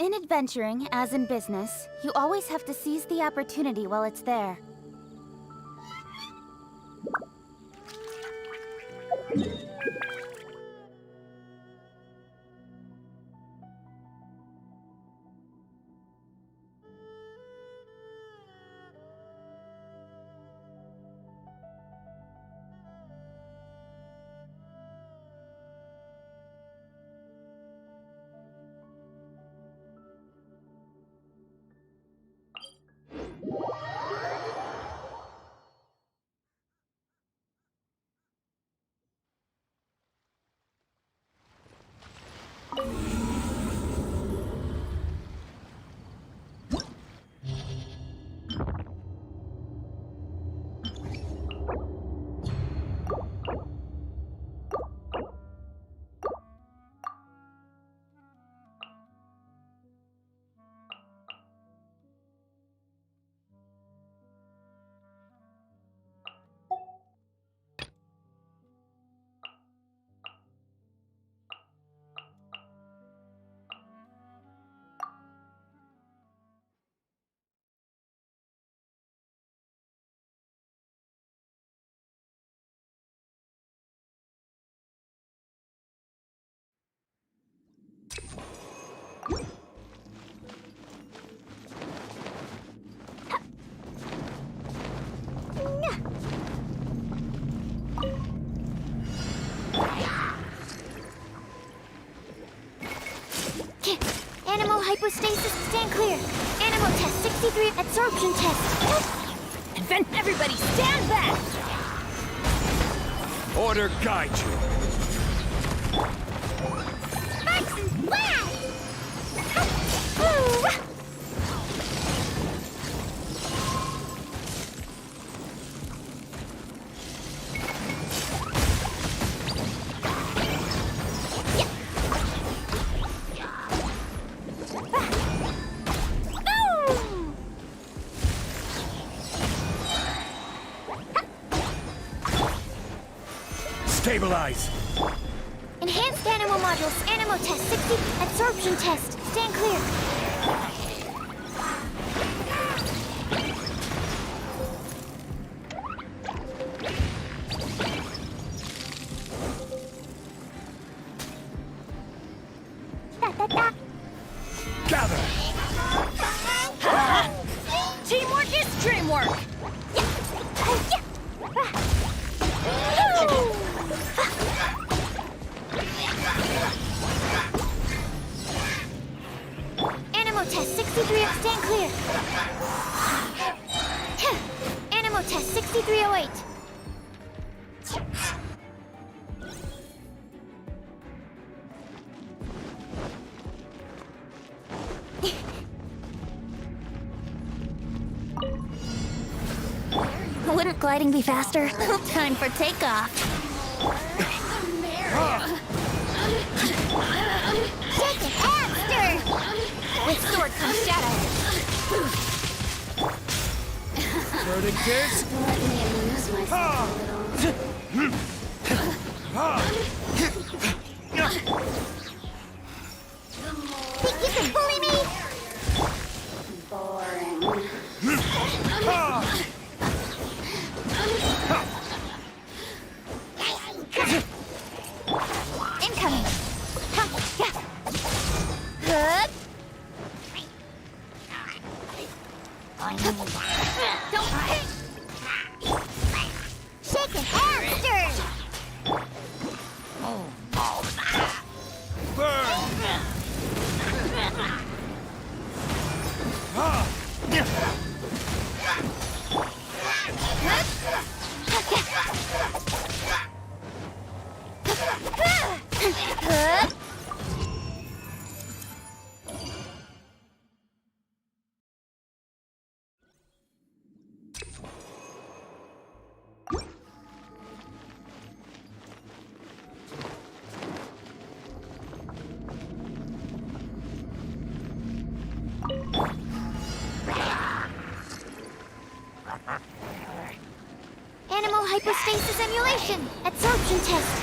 In adventuring, as in business, you always have to seize the opportunity while it's there. Animal hypostasis, stand clear. Animal test 63, absorption test. And then everybody stand back! Order guide you. Spikes and blast! Stabilize! Enhanced animal modules, animal test 60, absorption test, stand clear. Gather! Teamwork is dreamwork! Animal test 63, stand clear. Animal test 6308. Wouldn't gliding be faster? Time for takeoff. Take it, hamster! With sword comes shadow. Verdict Let me amuse myself a little. Think you can bully me? Boring. Incoming. Good. Don't hit. Shake it, hamster! Good. Animal hypostasis emulation. Absorption test.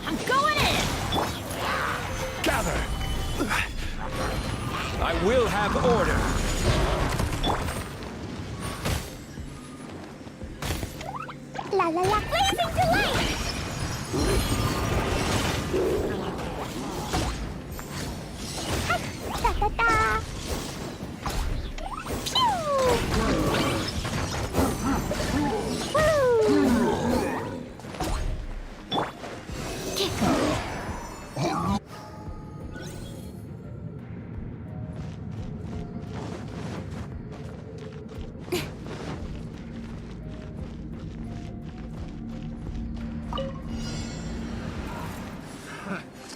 I'm going in! We'll have order. La la la, blazing delight! Da da da!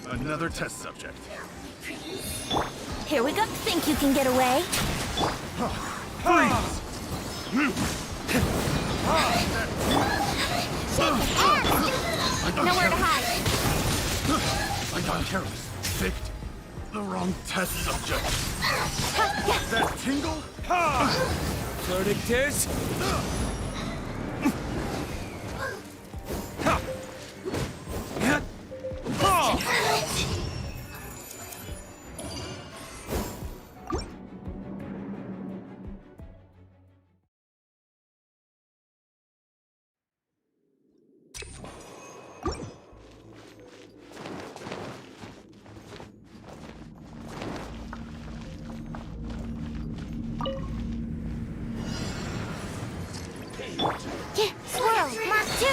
Another test subject. Here we go. Think you can get away? Freeze! Nowhere to hide. I got careless. Picked the wrong test subject. That tingle? Verdict is... Yeah, swirl, Mark 2.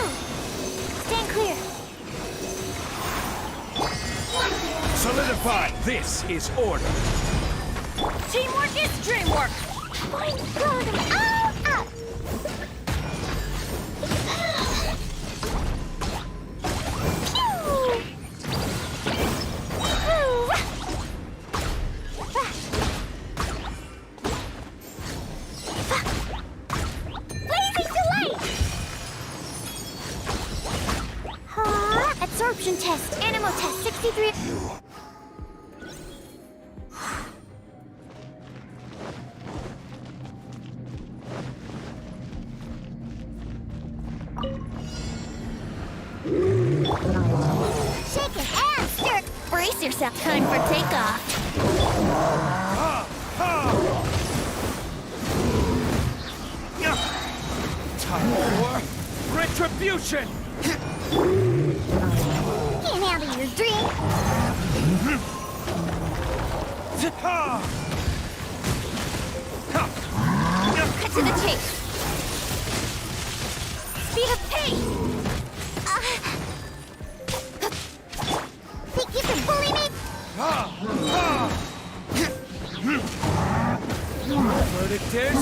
Stand clear. Solidify! This is order. Teamwork is dreamwork! Point throw them all up. Blazing delight! Absorption test, animal test 63. Shake it and stir. Brace yourself. Time for takeoff. Time for retribution! Can't handle your drink. Cut to the chase. Speed of pace. Think you can bully me? Verdict is...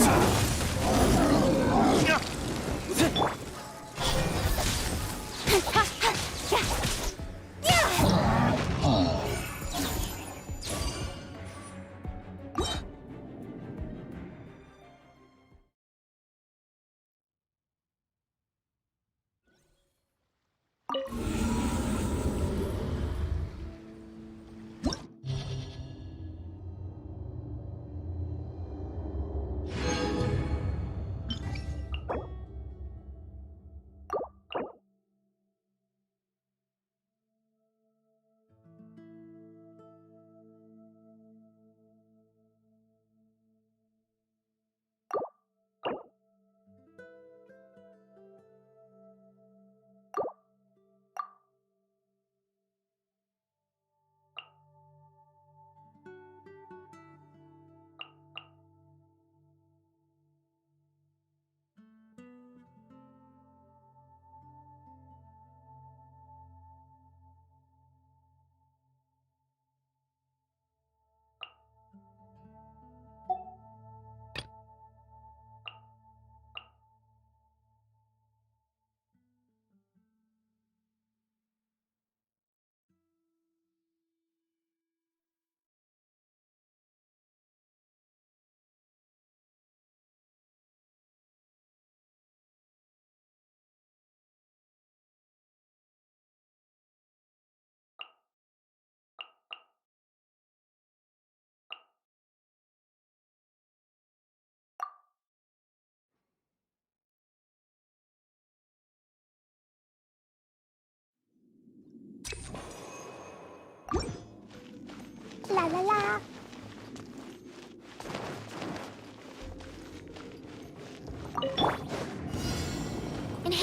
La la la.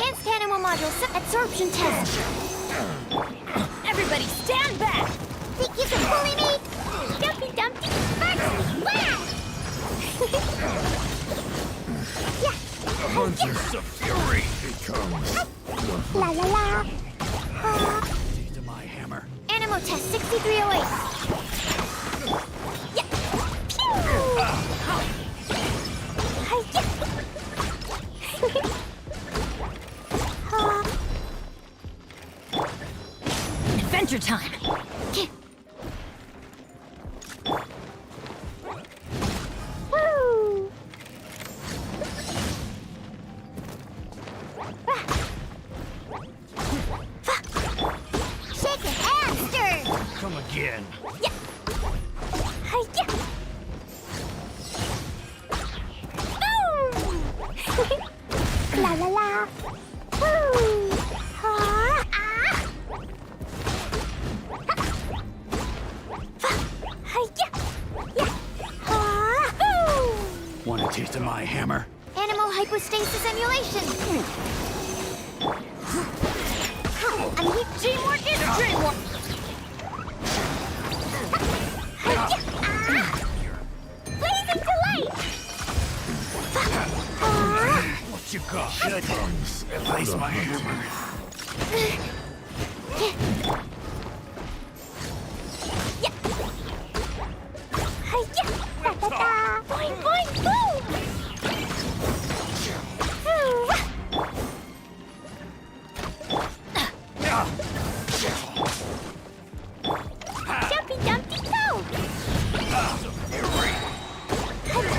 Enhanced animal module absorption test. Everybody stand back! Think you can bully me? Dumpty Dumpty, Foxy, wow! Yeah. Huntress of fury becomes. La la la. To my hammer. Animal test 6308. Yeah. Pew! Adventure time! Woo! Shake it and stir! Come again. Yeah. Hi-ya. Boom! La la la. Woo! Ha! Ah! Hi-ya. Yeah. Ha! Boom! Want a taste of my hammer? Animal hypostasis emulation. I'm here. Teamwork is dreamwork! Blazing delight! What you got? Good ones. Place my hammer. Boing, boing, boom! Jumpy Dumpty go!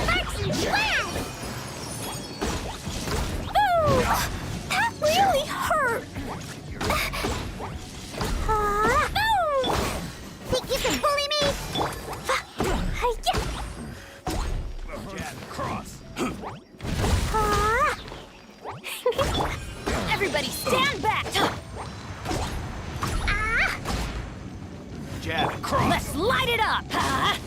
Foxy wow! Ooh, that really hurt! Boom! Think you can bully me? Hi-ya! Jab cross. Everybody stand back! Jab cross. Let's light it up! Huh?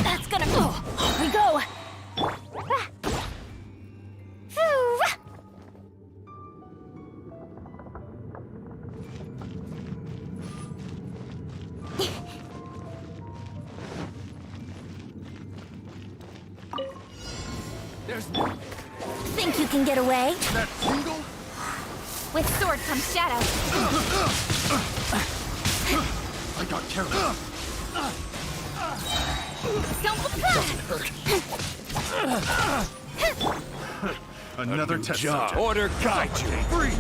That's gonna go! Off we go! There's Think you can get away? that tingle. With sword comes shadow. I got careless. Another test job. Order guide you. Free.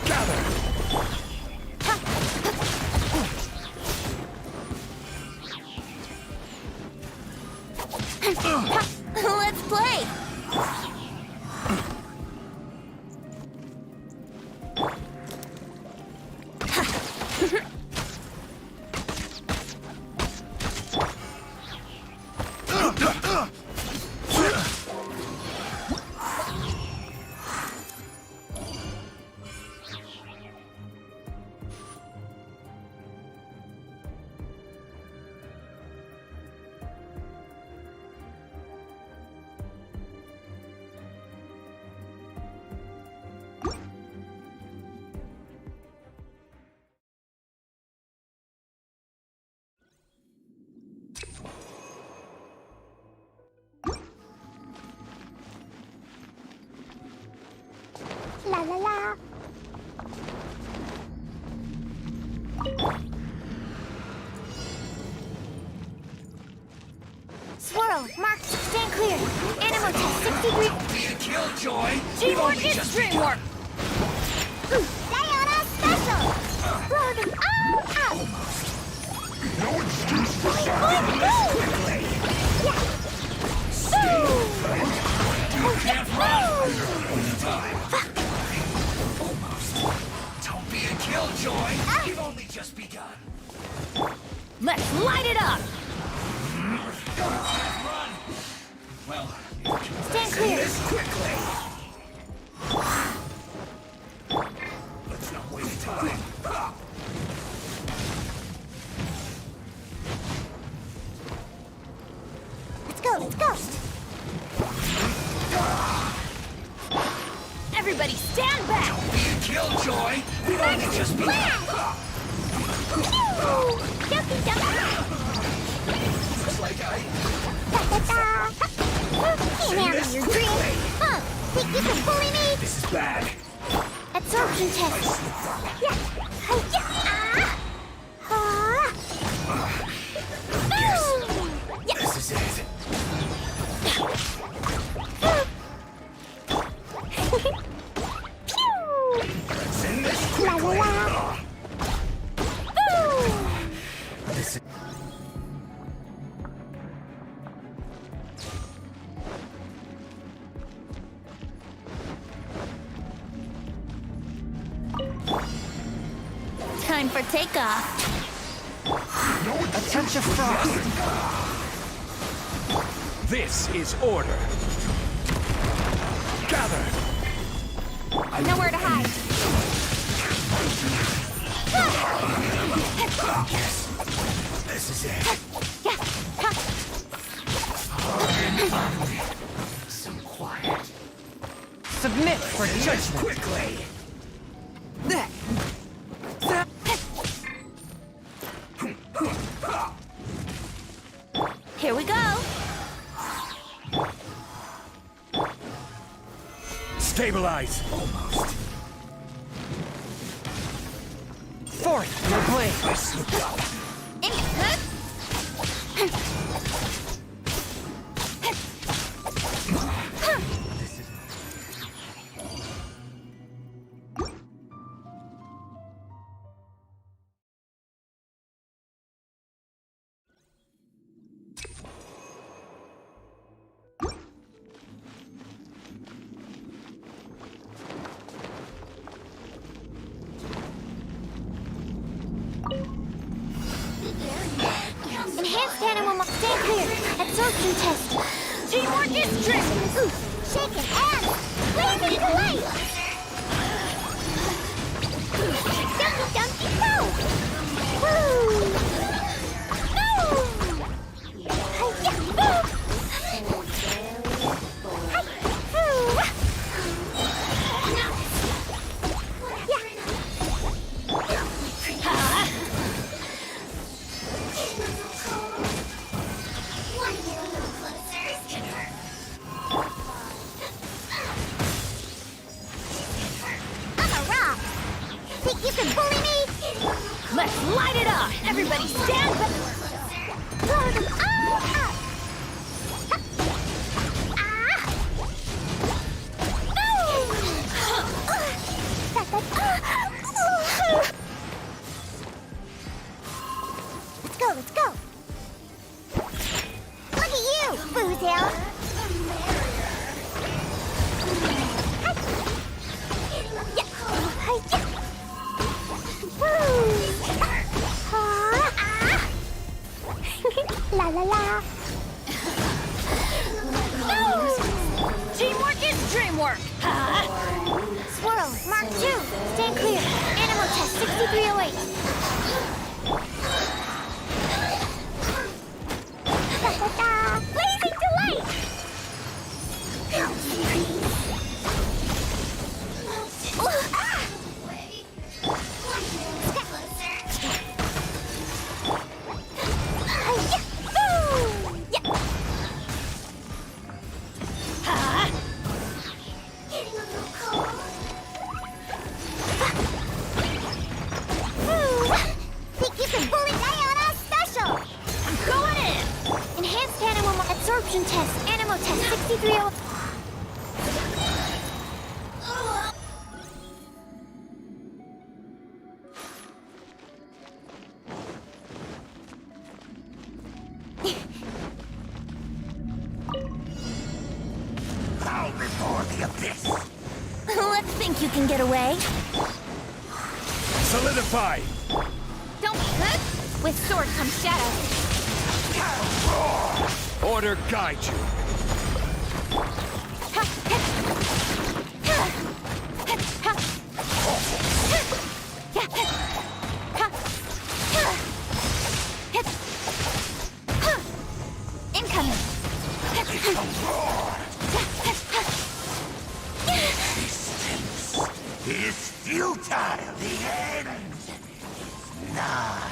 Gather. Let's play! La la la. Swirl, marked, stand clear. Animal test 60 degrees. Be a killjoy. Teamwork is dreamwork! Sayonara special. Blow them all out. No excuse for Yeah. can't run. Don't be a killjoy. You've only just begun. Let's light it up! Run. Well, Stand clear. this quickly. Let's not waste time. let's go. Everybody stand back! Killjoy! We've only just begun! Jumpy, jumpy. Looks like I... Da-da-da. Can't handle your dream. Huh? Think you can bully me? This is bad. Absorption test. Yeah. Hi-ya. Ah. Yes. Yeah. This is it. Pew. Let's end this La la quickly. la. Ooh. This is... Time for takeoff. A touch of frost. This is order. Gather. Nowhere to hide. Yes. This is it. Yeah. Some quiet. Submit for judgment. Quickly. Here we go. Stabilize. Almost. Forth, your blade. I slipped up. Enhanced animal stand clear. Absorption test. Teamwork is strength! Ooh, shake it and blazing to light. Jumpy, jumpy, go! Woo! Woo! Hi-ya, woo! I'm a rock. Think you can bully me? Let's light it up! Everybody stand back! Blow them all up. Let's go, let's go. Look at you, Boozle. La la la. Teamwork is dreamwork! Ha! Swirl, Mark 2. Stand clear. Animal test 6308. Da da da. Blazing delight. Ha! Think you can bully Diana special? I'm going in! Enhanced animal absorption test. Animal test 6308. Bow before the abyss. Let's think you can get away. Solidify. Don't be good. With sword comes shadow. Order guide you. Incoming. It's futile. The end is nigh.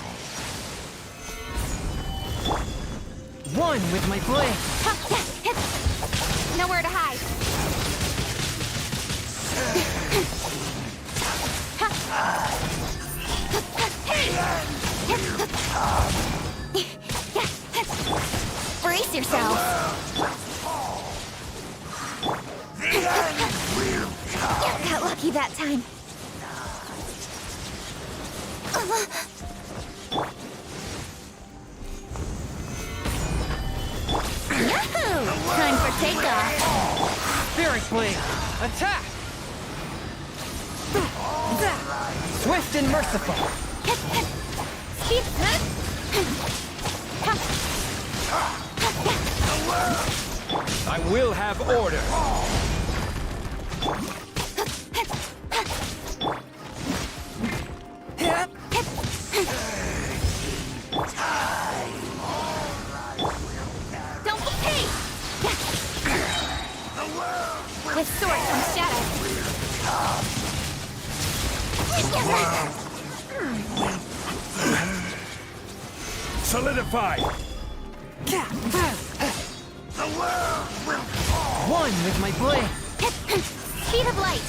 One with my blade. Nowhere to hide. Brace yourself. Got lucky that time. Yahoo! Time for takeoff. Spirit blade. Attack! Swift and merciful. Keep. I will have order. Don't pay. With sword comes shadow. Solidify. One with my blade. Speed of light.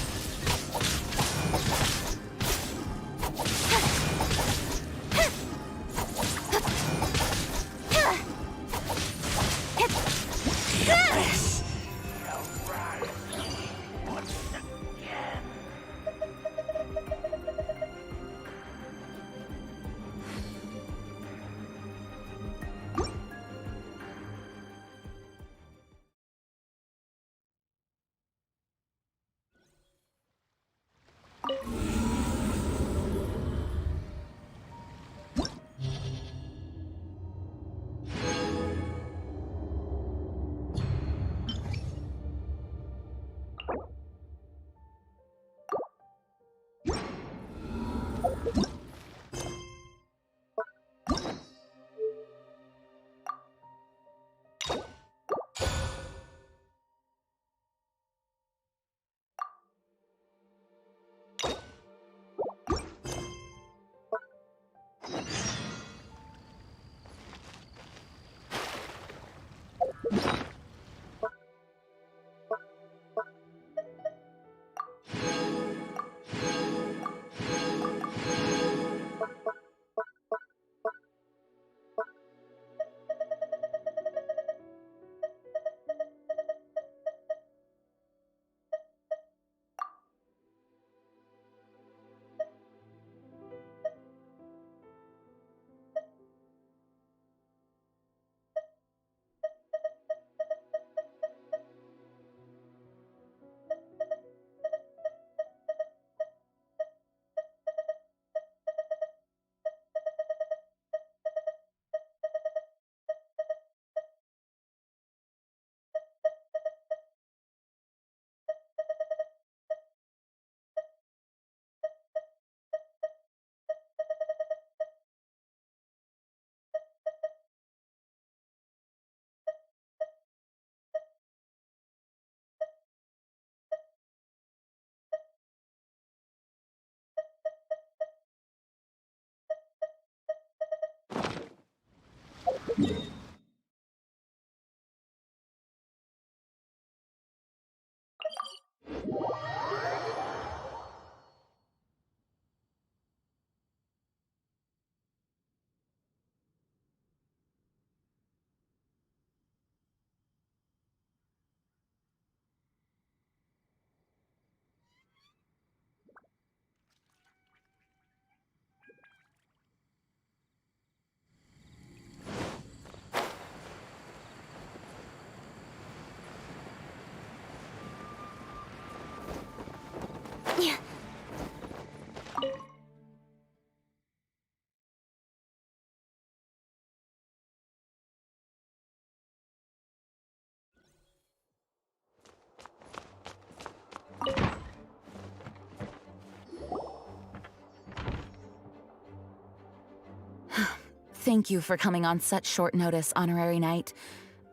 Thank you for coming on such short notice, Honorary Knight.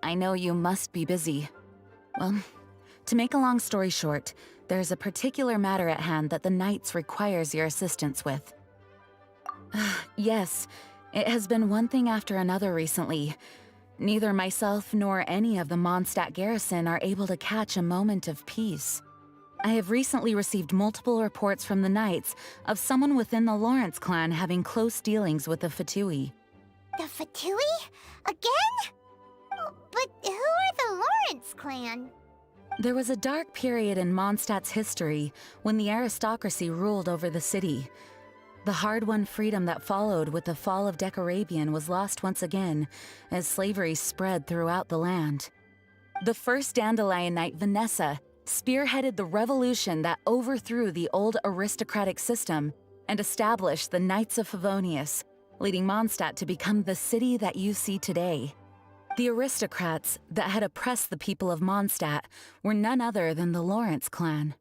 I know you must be busy. Well, to make a long story short, there's a particular matter at hand that the Knights requires your assistance with. Yes, it has been one thing after another recently. Neither myself nor any of the Mondstadt garrison are able to catch a moment of peace. I have recently received multiple reports from the Knights of someone within the Lawrence clan having close dealings with the Fatui. The Fatui? Again? Oh, but who are the Lawrence clan? There was a dark period in Mondstadt's history when the aristocracy ruled over the city. The hard-won freedom that followed with the fall of Decarabian was lost once again as slavery spread throughout the land. The first Dandelion Knight, Vanessa, spearheaded the revolution that overthrew the old aristocratic system and established the Knights of Favonius, leading Mondstadt to become the city that you see today. The aristocrats that had oppressed the people of Mondstadt were none other than the Lawrence clan.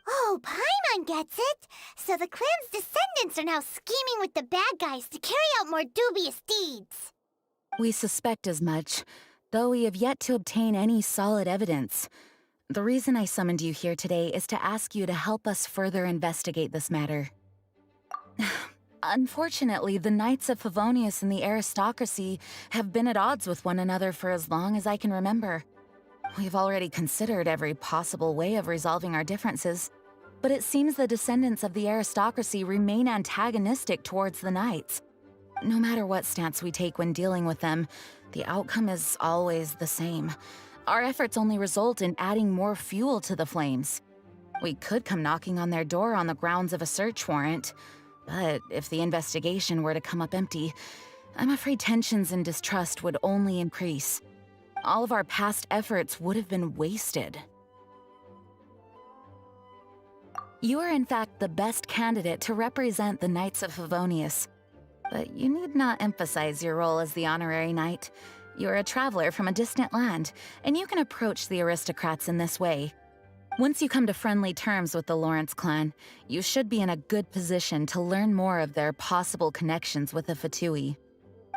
Oh, Paimon gets it! So the clan's descendants are now scheming with the bad guys to carry out more dubious deeds. We suspect as much, though we have yet to obtain any solid evidence. The reason I summoned you here today is to ask you to help us further investigate this matter. Unfortunately, the Knights of Favonius and the aristocracy have been at odds with one another for as long as I can remember. We've already considered every possible way of resolving our differences, but it seems the descendants of the aristocracy remain antagonistic towards the Knights. No matter what stance we take when dealing with them, the outcome is always the same. Our efforts only result in adding more fuel to the flames. We could come knocking on their door on the grounds of a search warrant, but if the investigation were to come up empty, I'm afraid tensions and distrust would only increase. All of our past efforts would have been wasted. You are in fact the best candidate to represent the Knights of Favonius. But you need not emphasize your role as the honorary knight. You're a traveler from a distant land, and you can approach the aristocrats in this way. Once you come to friendly terms with the Lawrence clan, you should be in a good position to learn more of their possible connections with the Fatui.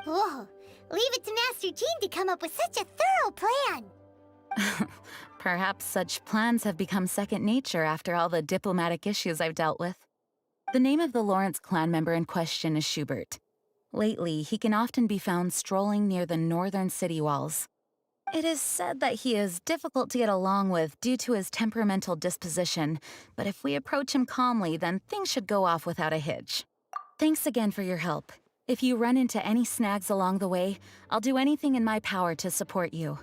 Whoa, leave it to Master Jean to come up with such a thorough plan. Perhaps such plans have become second nature after all the diplomatic issues I've dealt with. The name of the Lawrence clan member in question is Schubert. Lately, he can often be found strolling near the northern city walls. It is said that he is difficult to get along with due to his temperamental disposition, but if we approach him calmly, then things should go off without a hitch. Thanks again for your help. If you run into any snags along the way, I'll do anything in my power to support you.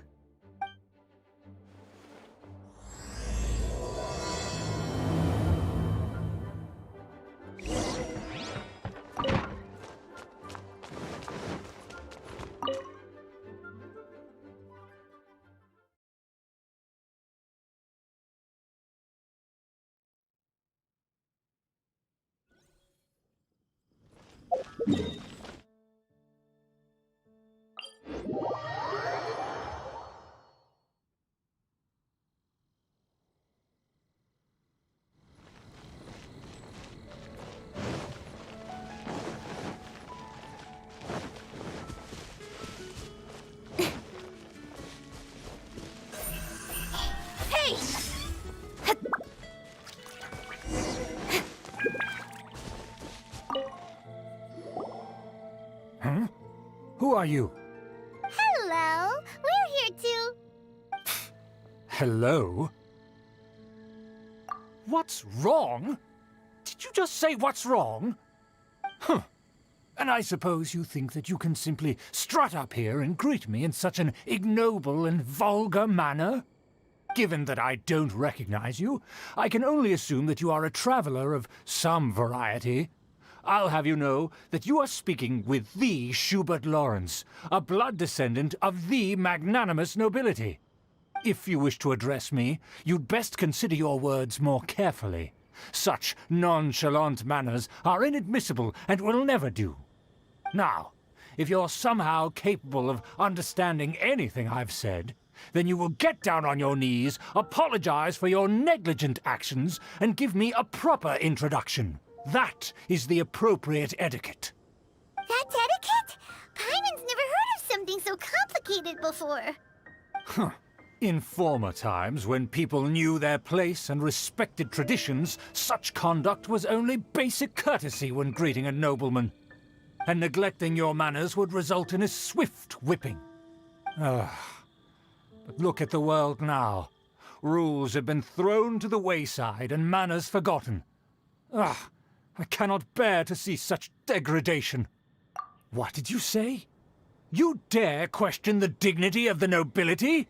Who are you? Hello, we're here too. Hello? What's wrong? Did you just say what's wrong? Huh. And I suppose you think that you can simply strut up here and greet me in such an ignoble and vulgar manner? Given that I don't recognize you, I can only assume that you are a traveler of some variety. I'll have you know that you are speaking with the Schubert Lawrence, a blood descendant of the magnanimous nobility. If you wish to address me, you'd best consider your words more carefully. Such nonchalant manners are inadmissible and will never do. Now, if you're somehow capable of understanding anything I've said, then you will get down on your knees, apologize for your negligent actions, and give me a proper introduction. That is the appropriate etiquette. That's etiquette? Paimon's never heard of something so complicated before. In former times, when people knew their place and respected traditions, such conduct was only basic courtesy when greeting a nobleman. And neglecting your manners would result in a swift whipping. But look at the world now. Rules have been thrown to the wayside and manners forgotten. I cannot bear to see such degradation. What did you say? You dare question the dignity of the nobility?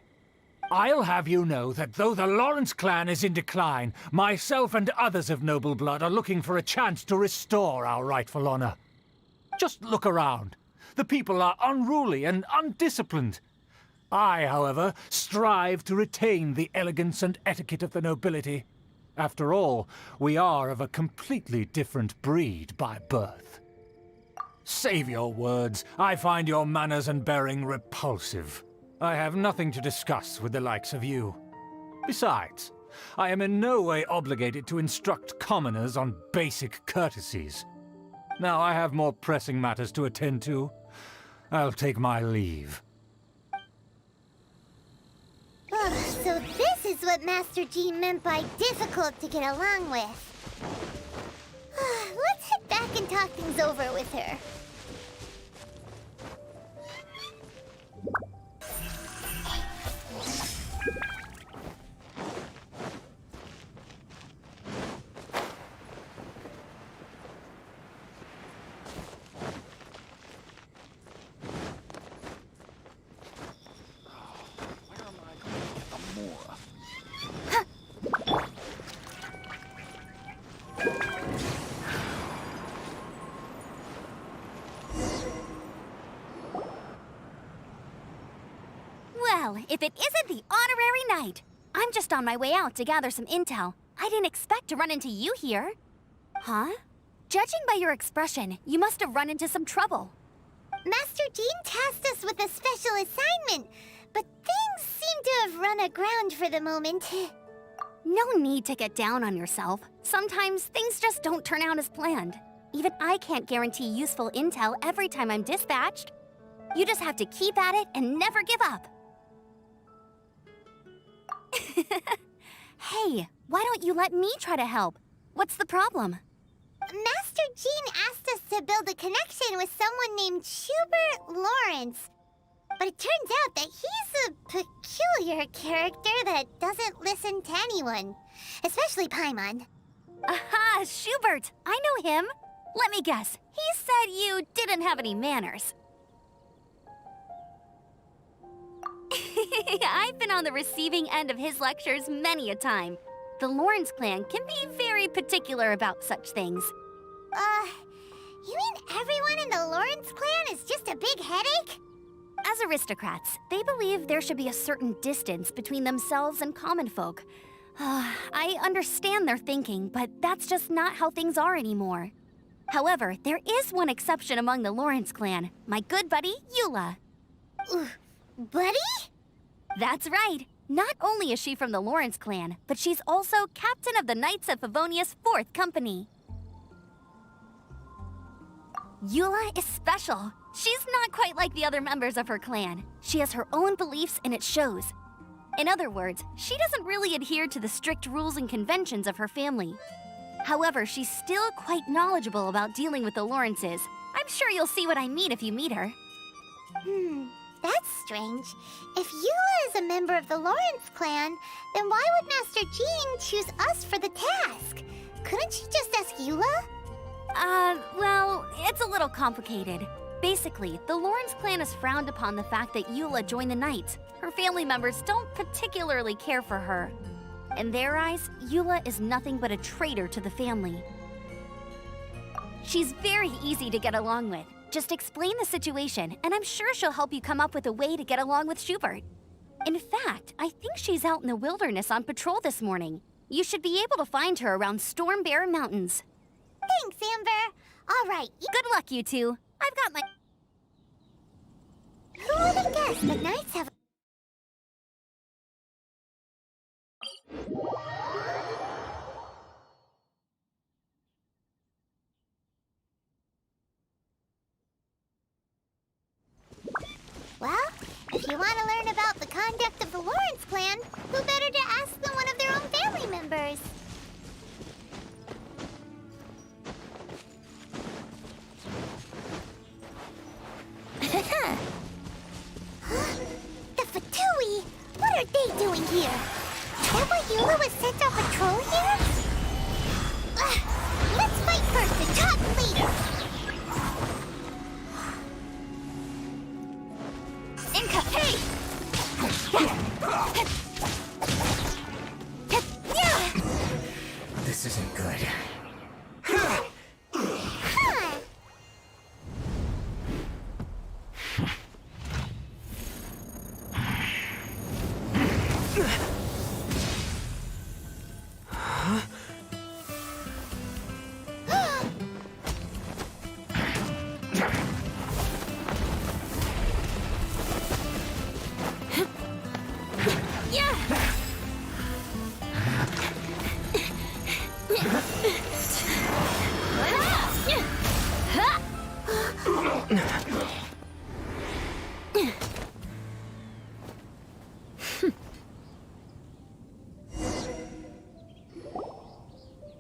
I'll have you know that though the Lawrence clan is in decline, myself and others of noble blood are looking for a chance to restore our rightful honor. Just look around. The people are unruly and undisciplined. I, however, strive to retain the elegance and etiquette of the nobility. After all, we are of a completely different breed by birth. Save your words. I find your manners and bearing repulsive. I have nothing to discuss with the likes of you. Besides, I am in no way obligated to instruct commoners on basic courtesies. Now I have more pressing matters to attend to. I'll take my leave. So this is what Master Jean meant by difficult to get along with. Let's head back and talk things over with her. Well, if it isn't the honorary knight! I'm just on my way out to gather some intel. I didn't expect to run into you here. Huh? Judging by your expression, you must have run into some trouble. Master Jean tasked us with a special assignment, but things seem to have run aground for the moment. No need to get down on yourself. Sometimes things just don't turn out as planned. Even I can't guarantee useful intel every time I'm dispatched. You just have to keep at it and never give up. Hey, why don't you let me try to help? What's the problem? Master Jean asked us to build a connection with someone named Schubert Lawrence. But it turns out that he's a peculiar character that doesn't listen to anyone, especially Paimon. Aha, Schubert! I know him. Let me guess, he said you didn't have any manners. I've been on the receiving end of his lectures many a time. The Lawrence clan can be very particular about such things. You mean everyone in the Lawrence clan is just a big headache? As aristocrats, they believe there should be a certain distance between themselves and common folk. I understand their thinking, but that's just not how things are anymore. However, there is one exception among the Lawrence clan, my good buddy, Eula. Buddy? That's right. Not only is she from the Lawrence clan, but she's also captain of the Knights of Favonius 4th Company. Eula is special. She's not quite like the other members of her clan. She has her own beliefs and it shows. In other words, she doesn't really adhere to the strict rules and conventions of her family. However, she's still quite knowledgeable about dealing with the Lawrences. I'm sure you'll see what I mean if you meet her. That's strange. If Eula is a member of the Lawrence clan, then why would Master Jean choose us for the task? Couldn't she just ask Eula? Well, it's a little complicated. Basically, the Lawrence clan has frowned upon the fact that Eula joined the Knights. Her family members don't particularly care for her. In their eyes, Eula is nothing but a traitor to the family. She's very easy to get along with. Just explain the situation, and I'm sure she'll help you come up with a way to get along with Schubert. In fact, I think she's out in the wilderness on patrol this morning. You should be able to find her around Storm Bear Mountains. Thanks, Amber. All right. Good luck, you two. I've got my... Who would have guessed the Knights have... Well, if you want to learn about the conduct of the Lawrence clan, who better to ask than one of their own family members? The Fatui! What are they doing here? Turbo Eula was sent on patrol here? Let's fight first and talk later! Inca, This isn't good.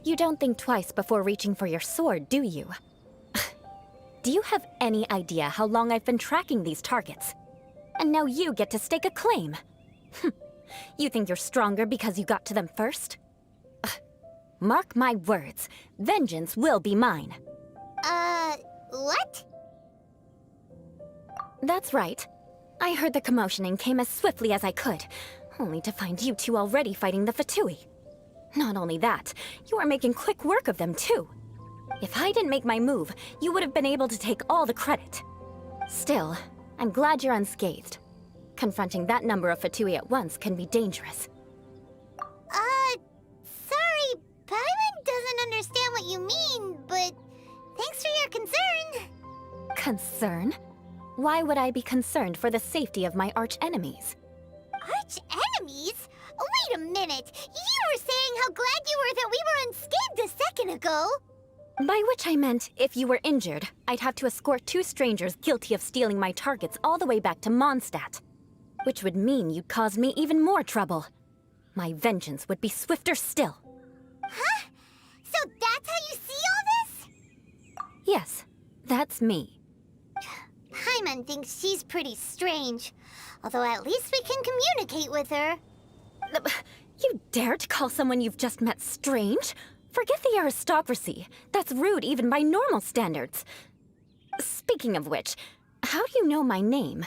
You don't think twice before reaching for your sword, do you? Do you have any idea how long I've been tracking these targets? And now you get to stake a claim. You think you're stronger because you got to them first? Mark my words, vengeance will be mine. What? That's right. I heard the commotion and came as swiftly as I could, only to find you two already fighting the Fatui. Not only that, you are making quick work of them too. If I didn't make my move, you would have been able to take all the credit. Still, I'm glad you're unscathed. Confronting that number of Fatui at once can be dangerous. Sorry, Paimon doesn't understand what you mean, but thanks for your concern. Concern? Why would I be concerned for the safety of my arch-enemies? Arch-enemies? Wait a minute! You were saying how glad you were that we were unscathed a second ago! By which I meant, if you were injured, I'd have to escort two strangers guilty of stealing my targets all the way back to Mondstadt. Which would mean you'd cause me even more trouble. My vengeance would be swifter still. Huh? So that's how you see all this? Yes, that's me. Paimon thinks she's pretty strange. Although at least we can communicate with her. You dare to call someone you've just met strange? Forget the aristocracy. That's rude even by normal standards. Speaking of which, how do you know my name?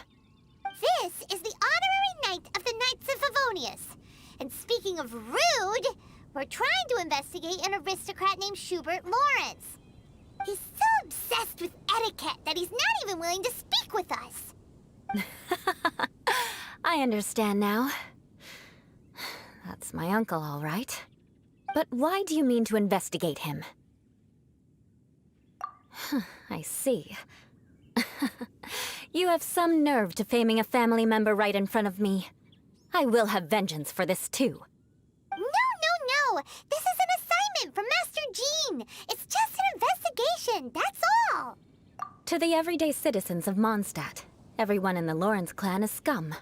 This is the honorary knight of the Knights of Favonius. And speaking of rude, we're trying to investigate an aristocrat named Schubert Lawrence. He's so obsessed with etiquette that he's not even willing to speak with us. I understand now. That's my uncle, all right. But why do you mean to investigate him? I see. You have some nerve to faming a family member right in front of me. I will have vengeance for this too. No! This is an assignment from Master Jean! It's just an investigation, that's all! To the everyday citizens of Mondstadt, everyone in the Lawrence clan is scum.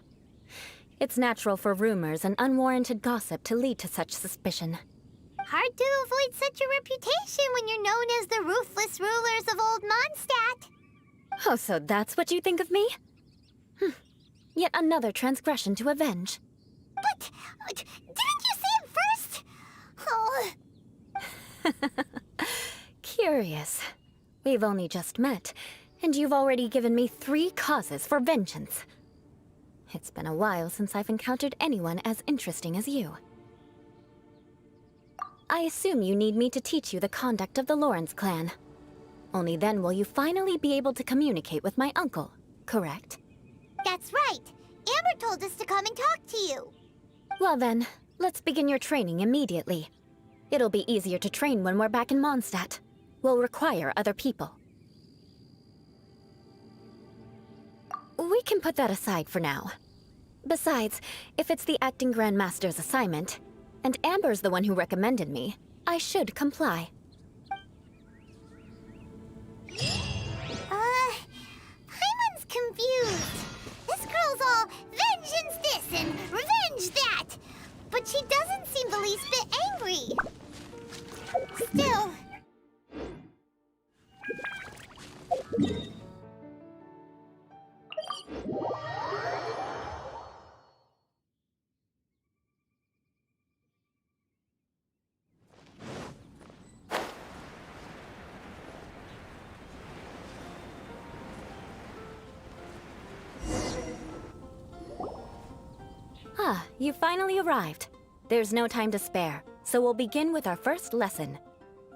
It's natural for rumors and unwarranted gossip to lead to such suspicion. Hard to avoid such a reputation when you're known as the ruthless rulers of Old Mondstadt. Oh, so that's what you think of me? Yet another transgression to avenge. But didn't you say it first? Oh. Curious. We've only just met, and you've already given me 3 causes for vengeance. It's been a while since I've encountered anyone as interesting as you. I assume you need me to teach you the conduct of the Lawrence clan. Only then will you finally be able to communicate with my uncle, correct? That's right. Amber told us to come and talk to you. Well then, let's begin your training immediately. It'll be easier to train when we're back in Mondstadt. We'll require other people. We can put that aside for now. Besides, if it's the acting Grandmaster's assignment, and Amber's the one who recommended me, I should comply. Paimon's confused. This girl's all Ah, you finally arrived. There's no time to spare, so we'll begin with our first lesson.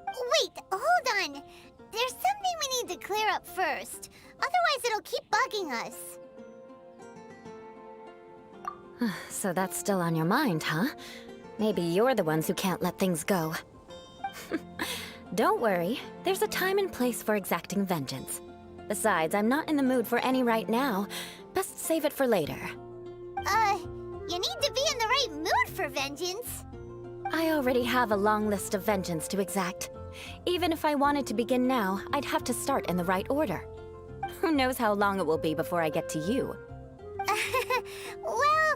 Wait, hold on. There's something we need to clear up first. Otherwise, it'll keep bugging us. So that's still on your mind, huh? Maybe you're the ones who can't let things go. Don't worry, there's a time and place for exacting vengeance. Besides, I'm not in the mood for any right now. Best save it for later. You need to be in the right mood for vengeance. I already have a long list of vengeance to exact. Even if I wanted to begin now, I'd have to start in the right order. Who knows how long it will be before I get to you? Well,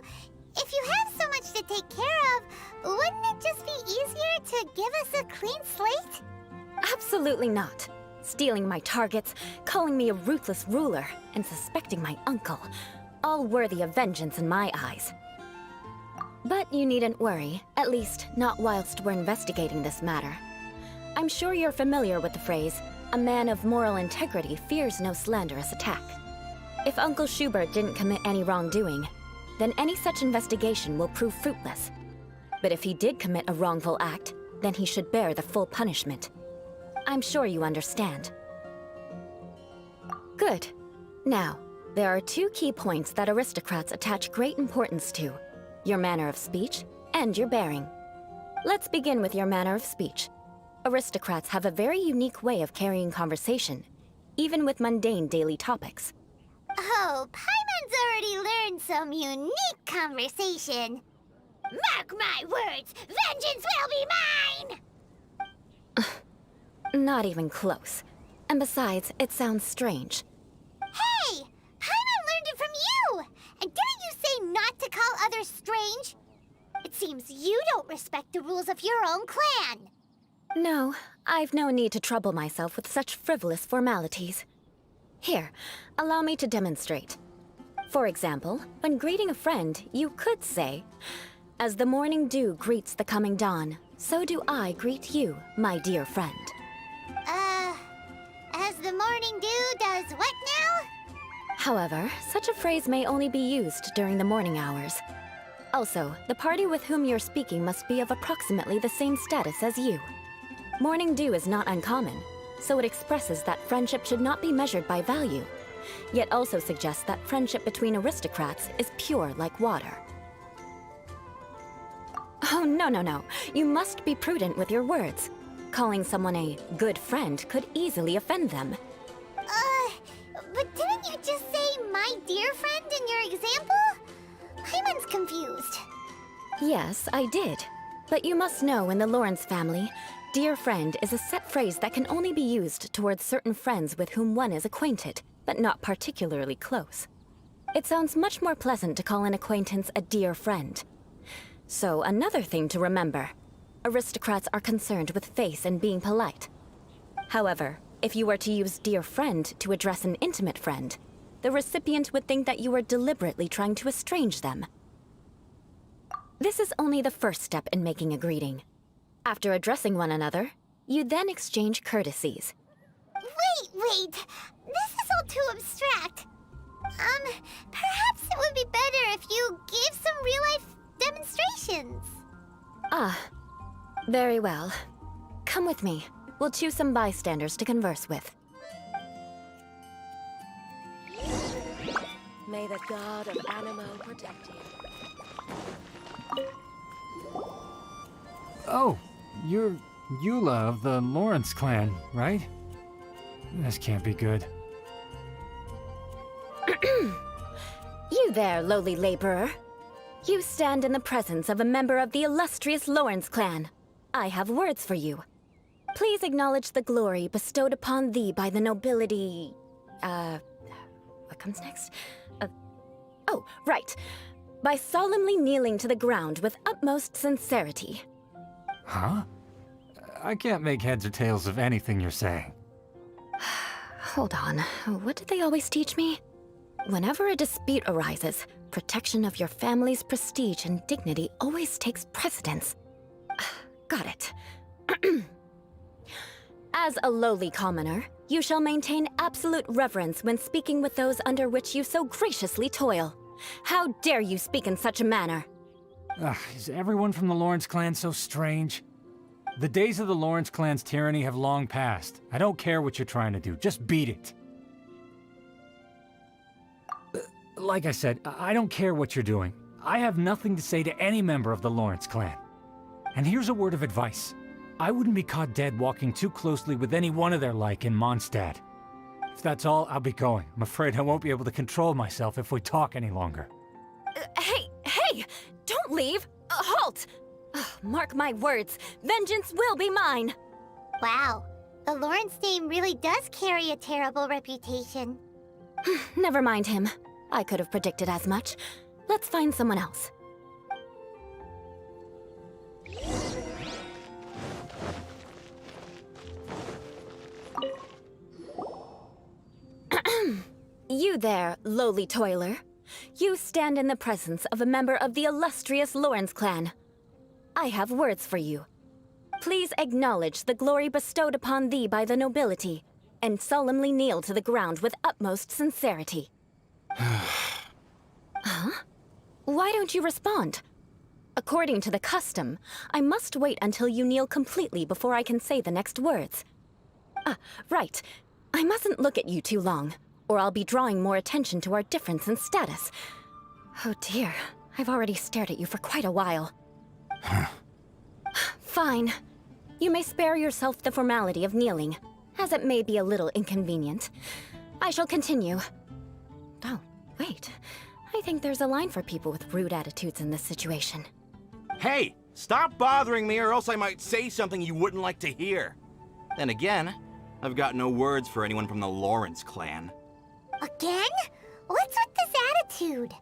if you have so much to take care of, wouldn't it just be easier to give us a clean slate? Absolutely not. Stealing my targets, calling me a ruthless ruler, and suspecting my uncle. All worthy of vengeance in my eyes. But you needn't worry, at least not whilst we're investigating this matter. I'm sure you're familiar with the phrase, a man of moral integrity fears no slanderous attack. If Uncle Schubert didn't commit any wrongdoing, then any such investigation will prove fruitless. But if he did commit a wrongful act, then he should bear the full punishment. I'm sure you understand. Good. Now, there are two key points that aristocrats attach great importance to: your manner of speech and your bearing. Let's begin with your manner of speech. Aristocrats have a very unique way of carrying conversation, even with mundane daily topics. Oh, Paimon's already learned some unique conversation. Mark my words, vengeance will be mine! Not even close. And besides, it sounds strange. Hey! Paimon learned it from you! And didn't you say not to call others strange? It seems you don't respect the rules of your own clan. No, I've no need to trouble myself with such frivolous formalities. Here, allow me to demonstrate. For example, when greeting a friend, you could say, "As the morning dew greets the coming dawn, so do I greet you, my dear friend." As the morning dew does what now? However, such a phrase may only be used during the morning hours. Also, the party with whom you're speaking must be of approximately the same status as you. Morning dew is not uncommon, so it expresses that friendship should not be measured by value, yet also suggests that friendship between aristocrats is pure like water. Oh, no. You must be prudent with your words. Calling someone a good friend could easily offend them. But didn't you just say my dear friend in your example? Paimon's confused. Yes, I did. But you must know in the Lawrence family, dear friend is a set phrase that can only be used towards certain friends with whom one is acquainted, but not particularly close. It sounds much more pleasant to call an acquaintance a dear friend. So another thing to remember, aristocrats are concerned with face and being polite. However, if you were to use dear friend to address an intimate friend, the recipient would think that you were deliberately trying to estrange them. This is only the first step in making a greeting. After addressing one another, you then exchange courtesies. Wait. This is all too abstract. Perhaps it would be better if you gave some real-life demonstrations. Ah, very well. Come with me. We'll choose some bystanders to converse with. May the god of Animo protect you. Oh, you're Eula of the Lawrence clan, right? This can't be good. You there, lowly laborer. You stand in the presence of a member of the illustrious Lawrence clan. I have words for you. Please acknowledge the glory bestowed upon thee by the nobility... what comes next? Oh, right. By solemnly kneeling to the ground with utmost sincerity. Huh? I can't make heads or tails of anything you're saying. Hold on. What did they always teach me? Whenever a dispute arises, protection of your family's prestige and dignity always takes precedence. Got it. As a lowly commoner, you shall maintain absolute reverence when speaking with those under which you so graciously toil. How dare you speak in such a manner? Ugh, is everyone from the Lawrence clan so strange? The days of the Lawrence clan's tyranny have long passed. I don't care what you're trying to do, just beat it. Like I said, I don't care what you're doing. I have nothing to say to any member of the Lawrence clan. And here's a word of advice. I wouldn't be caught dead walking too closely with any one of their like in Mondstadt. If that's all, I'll be going. I'm afraid I won't be able to control myself if we talk any longer. Hey! Don't leave! Halt! Ugh, mark my words, vengeance will be mine! Wow, the Lawrence name really does carry a terrible reputation. Never mind him. I could have predicted as much. Let's find someone else. You there, lowly toiler. You stand in the presence of a member of the illustrious Lawrence clan. I have words for you. Please acknowledge the glory bestowed upon thee by the nobility, and solemnly kneel to the ground with utmost sincerity. Huh? Why don't you respond? According to the custom, I must wait until you kneel completely before I can say the next words. Right. I mustn't look at you too long, or I'll be drawing more attention to our difference in status. Oh dear, I've already stared at you for quite a while. Fine. You may spare yourself the formality of kneeling, as it may be a little inconvenient. I shall continue. Oh, wait. I think there's a line for people with rude attitudes in this situation. Hey, stop bothering me or else I might say something you wouldn't like to hear. Then again, I've got no words for anyone from the Lawrence clan. Again? What's with this attitude?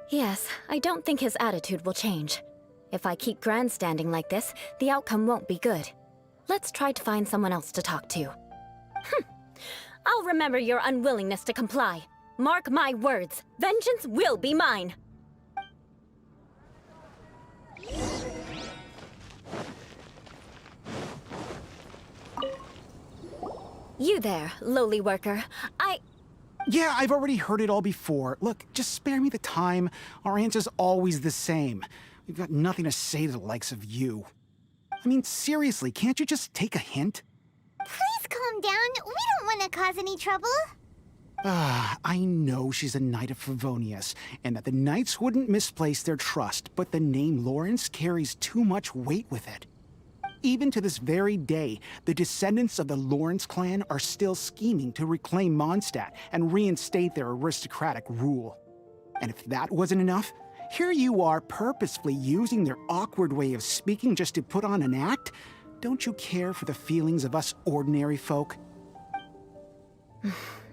Yes, I don't think his attitude will change. If I keep grandstanding like this, the outcome won't be good. Let's try to find someone else to talk to. I'll remember your unwillingness to comply. Mark my words, vengeance will be mine! You there, lowly worker. Yeah, I've already heard it all before. Look, just spare me the time. Our answer's always the same. We've got nothing to say to the likes of you. I mean, seriously, can't you just take a hint? Please calm down. We don't want to cause any trouble. I know she's a Knight of Favonius, and that the Knights wouldn't misplace their trust, but the name Lawrence carries too much weight with it. Even to this very day, the descendants of the Lawrence clan are still scheming to reclaim Mondstadt and reinstate their aristocratic rule. And if that wasn't enough, here you are purposefully using their awkward way of speaking just to put on an act? Don't you care for the feelings of us ordinary folk?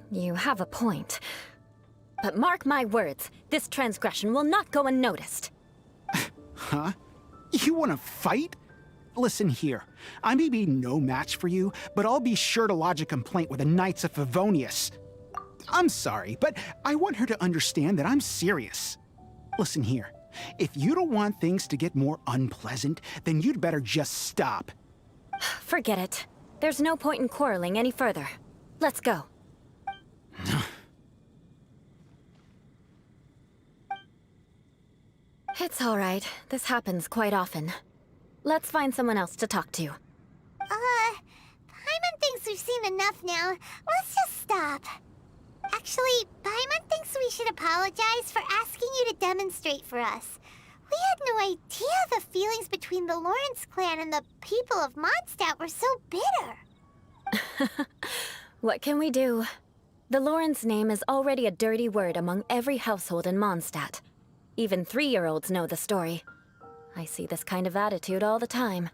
You have a point. But mark my words, this transgression will not go unnoticed. Huh? You want to fight? Listen here, I may be no match for you, but I'll be sure to lodge a complaint with the Knights of Favonius. I'm sorry, but I want her to understand that I'm serious. Listen here, if you don't want things to get more unpleasant, then you'd better just stop. Forget it. There's no point in quarreling any further. Let's go. It's all right. This happens quite often. Let's find someone else to talk to. Paimon thinks we've seen enough now. Let's just stop. Actually, Paimon thinks we should apologize for asking you to demonstrate for us. We had no idea the feelings between the Lawrence clan and the people of Mondstadt were so bitter. What can we do? The Lawrence name is already a dirty word among every household in Mondstadt. Even 3-year-olds know the story. I see this kind of attitude all the time.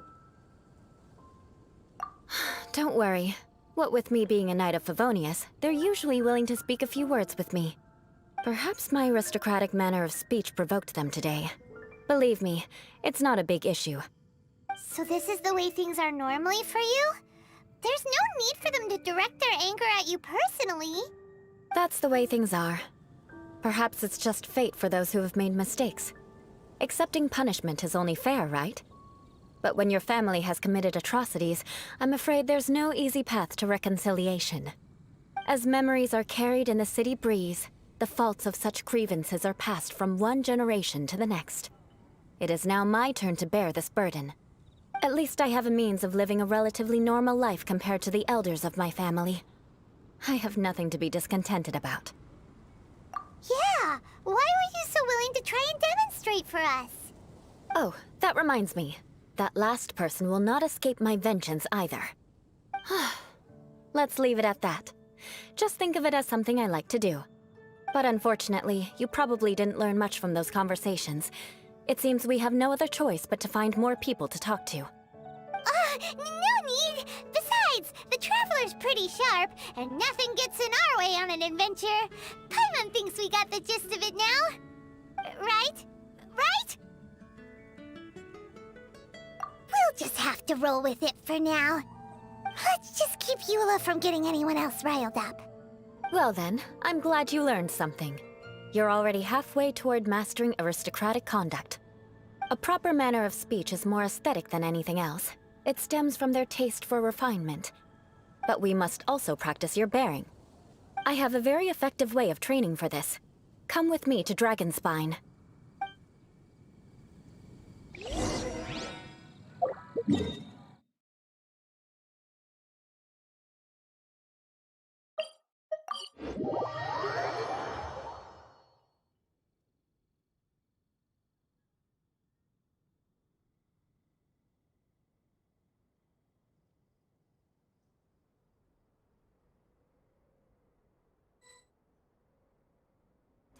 Don't worry. What with me being a Knight of Favonius, they're usually willing to speak a few words with me. Perhaps my aristocratic manner of speech provoked them today. Believe me, it's not a big issue. So this is the way things are normally for you? There's no need for them to direct their anger at you personally. That's the way things are. Perhaps it's just fate for those who have made mistakes. Accepting punishment is only fair, right? But when your family has committed atrocities, I'm afraid there's no easy path to reconciliation. As memories are carried in the city breeze, The faults of such grievances are passed from one generation to the next. It is now my turn to bear this burden. At least I have a means of living a relatively normal life compared to the elders of my family. I have nothing to be discontented about. Yeah, why were you so willing to try and demonstrate for us? Oh, that reminds me. That last person will not escape my vengeance either. Let's leave it at that. Just think of it as something I like to do. But unfortunately, you probably didn't learn much from those conversations. It seems we have no other choice but to find more people to talk to. No need! Besides, the Traveler's pretty sharp, and nothing gets in our way on an adventure. Paimon thinks we got the gist of it now. Right? Right? We'll just have to roll with it for now. Let's just keep Eula from getting anyone else riled up. Well then, I'm glad you learned something. You're already halfway toward mastering aristocratic conduct. A proper manner of speech is more aesthetic than anything else. It stems from their taste for refinement. But we must also practice your bearing. I have a very effective way of training for this. Come with me to Dragonspine.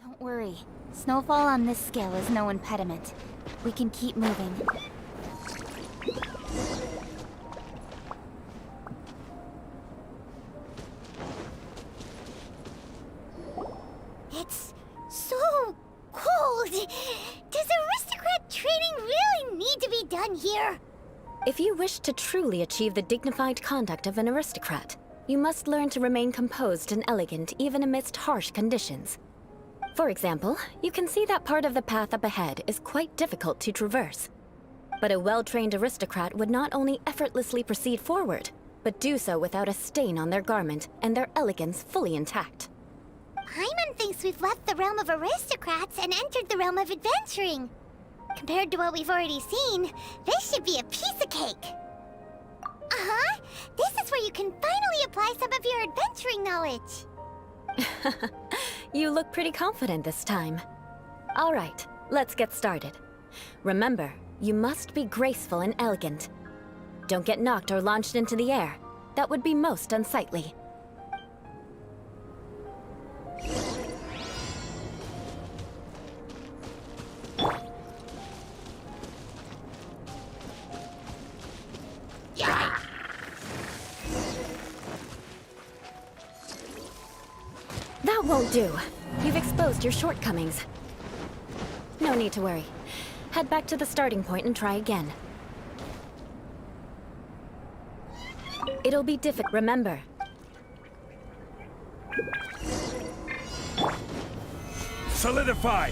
Don't worry. Snowfall on this scale is no impediment. We can keep moving. It's so cold. Does aristocrat training really need to be done here? If you wish to truly achieve the dignified conduct of an aristocrat, you must learn to remain composed and elegant even amidst harsh conditions. For example, you can see that part of the path up ahead is quite difficult to traverse. But a well-trained aristocrat would not only effortlessly proceed forward, but do so without a stain on their garment and their elegance fully intact. Paimon thinks we've left the realm of aristocrats and entered the realm of adventuring. Compared to what we've already seen, this should be a piece of cake. Uh-huh. This is where you can finally apply some of your adventuring knowledge. You look pretty confident this time. All right, let's get started. Remember, you must be graceful and elegant. Don't get knocked or launched into the air. That would be most unsightly. That won't do. You've exposed your shortcomings. No need to worry. Head back to the starting point and try again. It'll be difficult. Remember. Solidify!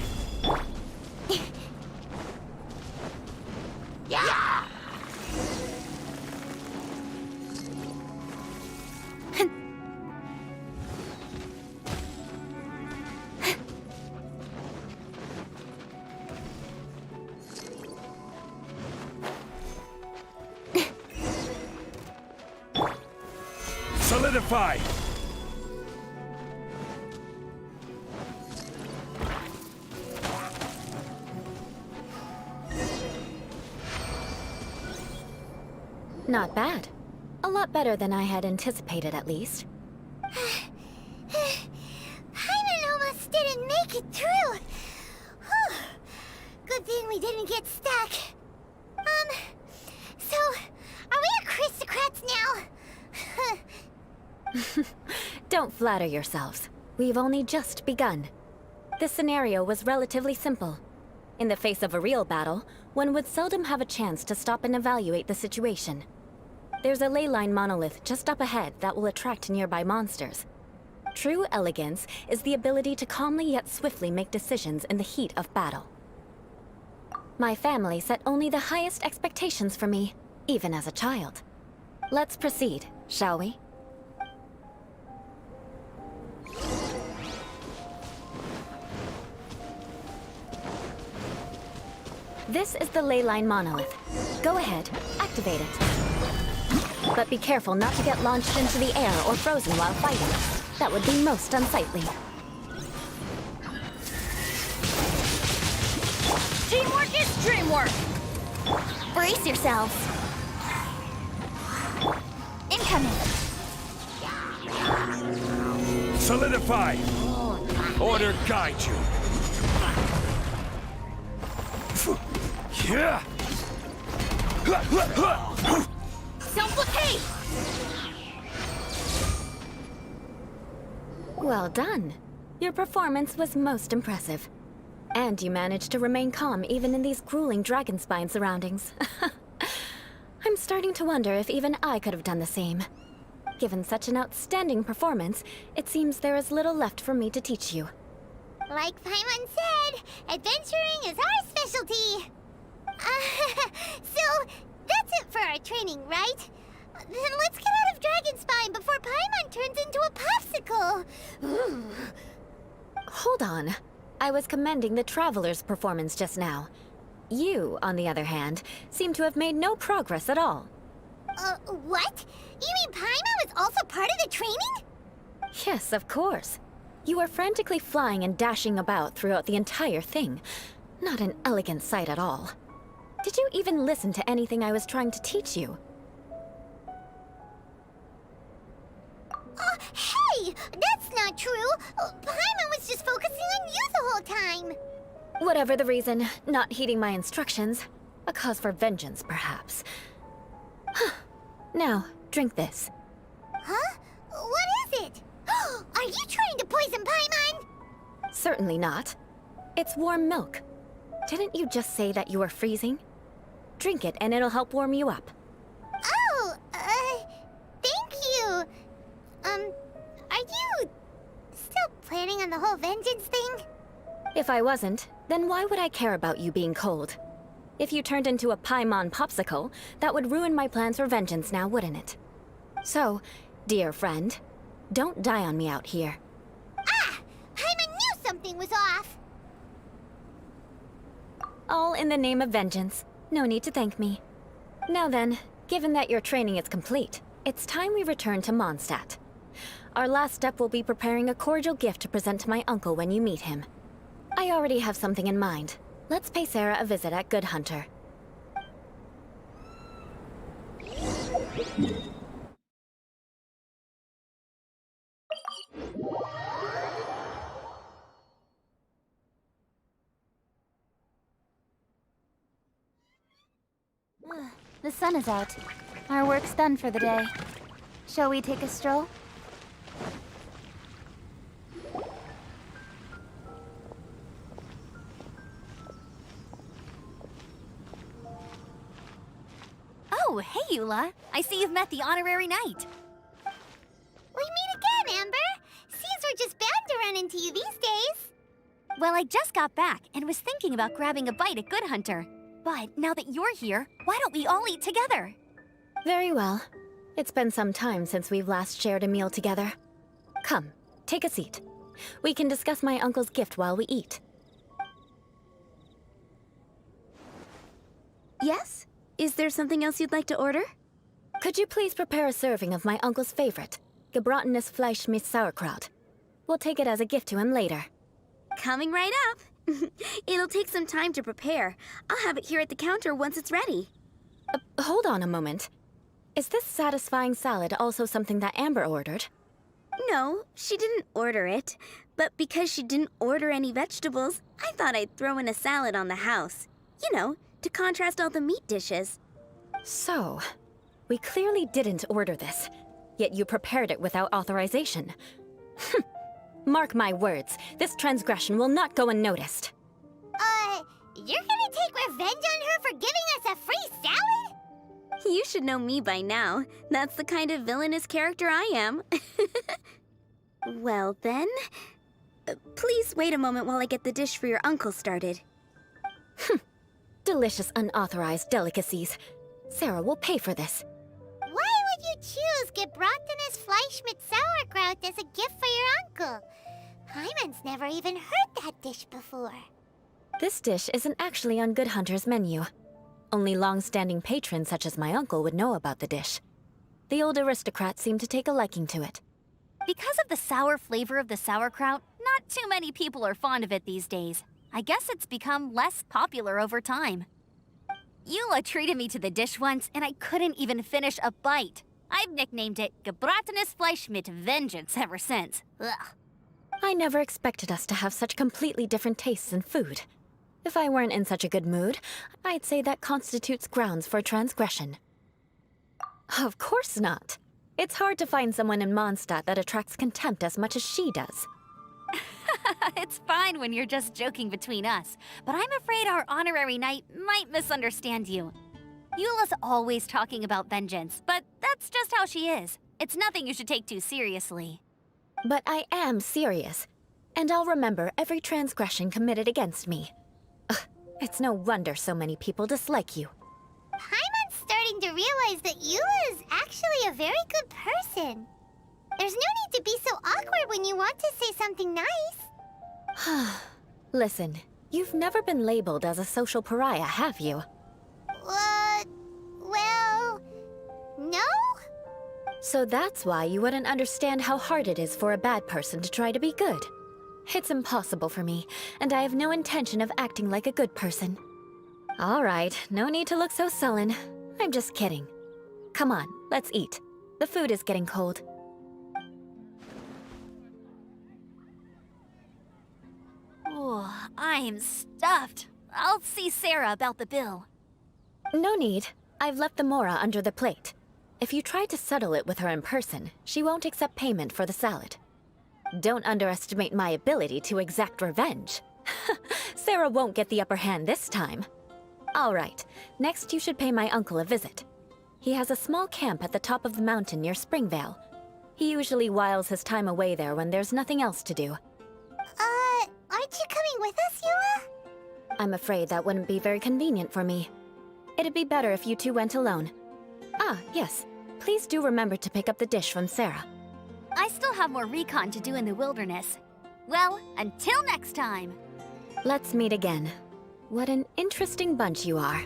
Solidify! Not bad. A lot better than I had anticipated, at least. Paimon almost didn't make it through. Whew. Good thing we didn't get stuck. So, are we aristocrats now? Don't flatter yourselves. We've only just begun. This scenario was relatively simple. In the face of a real battle, one would seldom have a chance to stop and evaluate the situation. There's a ley line monolith just up ahead that will attract nearby monsters. True elegance is the ability to calmly yet swiftly make decisions in the heat of battle. My family set only the highest expectations for me, even as a child. Let's proceed, shall we? This is the ley line monolith. Go ahead, activate it. But be careful not to get launched into the air or frozen while fighting. That would be most unsightly. Teamwork is dreamwork! Brace yourselves. Incoming. Solidify! Order guide you! Self-placate! Well done. Your performance was most impressive. And you managed to remain calm even in these grueling dragon spine surroundings. I'm starting to wonder if even I could have done the same. Given such an outstanding performance, it seems there is little left for me to teach you. Like Paimon said, adventuring is our specialty. So, that's it for our training, right? Then let's get out of Dragon Spine before Paimon turns into a popsicle. Hold on. I was commending the Traveler's performance just now. You, on the other hand, seem to have made no progress at all. What? You mean Paimon was also part of the training? Yes, of course. You were frantically flying and dashing about throughout the entire thing. Not an elegant sight at all. Did you even listen to anything I was trying to teach you? Hey! That's not true! Paimon was just focusing on you the whole time! Whatever the reason, not heeding my instructions. A cause for vengeance, perhaps. Now, drink this. Huh? What is it? Are you trying to poison Paimon? Certainly not. It's warm milk. Didn't you just say that you were freezing? Drink it and it'll help warm you up. Oh, thank you. Are you still planning on the whole vengeance thing? If I wasn't, then why would I care about you being cold? If you turned into a Paimon popsicle, that would ruin my plans for vengeance now, wouldn't it? So, dear friend, don't die on me out here. Ah! Paimon knew something was off! All in the name of vengeance. No need to thank me. Now then, given that your training is complete, it's time we return to Mondstadt. Our last step will be preparing a cordial gift to present to my uncle when you meet him. I already have something in mind. Let's pay Sarah a visit at Good Hunter. The sun is out. Our work's done for the day. Shall we take a stroll? Oh, hey, Eula. I see you've met the honorary knight. We meet again, Amber! Seems we're just bound to run into you these days. Well, I just got back and was thinking about grabbing a bite at Good Hunter. But now that you're here, why don't we all eat together? Very well. It's been some time since we've last shared a meal together. Come, take a seat. We can discuss my uncle's gift while we eat. Yes? Is there something else you'd like to order? Could you please prepare a serving of my uncle's favorite, gebratenes Fleisch mit Sauerkraut? We'll take it as a gift to him later. Coming right up. It'll take some time to prepare. I'll have it here at the counter once it's ready. Hold on a moment. Is this satisfying salad also something that Amber ordered? No, she didn't order it. But because she didn't order any vegetables, I thought I'd throw in a salad on the house. You know, to contrast all the meat dishes. So, we clearly didn't order this, yet you prepared it without authorization. Mark my words, this transgression will not go unnoticed. You're gonna take revenge on her for giving us a free salad? You should know me by now. That's the kind of villainous character I am. Well then, please wait a moment while I get the dish for your uncle started. Delicious unauthorized delicacies. Sarah will pay for this. Why would you choose gebratenes Fleisch mit Sauerkraut as a gift for your uncle? Paimon's never even heard that dish before. This dish isn't actually on Good Hunter's menu. Only long-standing patrons such as my uncle would know about the dish. The old aristocrat seemed to take a liking to it. Because of the sour flavor of the sauerkraut, not too many people are fond of it these days. I guess it's become less popular over time. Eula treated me to the dish once, and I couldn't even finish a bite. I've nicknamed it Gebratenes Fleisch mit Vengeance ever since. Ugh. I never expected us to have such completely different tastes in food. If I weren't in such a good mood, I'd say that constitutes grounds for transgression. Of course not. It's hard to find someone in Mondstadt that attracts contempt as much as she does. It's fine when you're just joking between us, but I'm afraid our honorary knight might misunderstand you. Eula's always talking about vengeance, but that's just how she is. It's nothing you should take too seriously. But I am serious, and I'll remember every transgression committed against me. Ugh, it's no wonder so many people dislike you. Paimon's starting to realize that Eula is actually a very good person. There's no need to be so awkward when you want to say something nice. Listen, you've never been labeled as a social pariah, have you? Well, no? So that's why you wouldn't understand how hard it is for a bad person to try to be good. It's impossible for me, and I have no intention of acting like a good person. All right, no need to look so sullen. I'm just kidding. Come on, let's eat. The food is getting cold. Oh, I'm stuffed. I'll see Sarah about the bill. No need. I've left the mora under the plate. If you try to settle it with her in person, she won't accept payment for the salad. Don't underestimate my ability to exact revenge. Sarah won't get the upper hand this time. All right, next you should pay my uncle a visit. He has a small camp at the top of the mountain near Springvale. He usually whiles his time away there when there's nothing else to do. Aren't you coming with us, Eula? I'm afraid that wouldn't be very convenient for me. It'd be better if you two went alone. Ah, yes. Please do remember to pick up the dish from Sarah. I still have more recon to do in the wilderness. Well, until next time. Let's meet again. What an interesting bunch you are.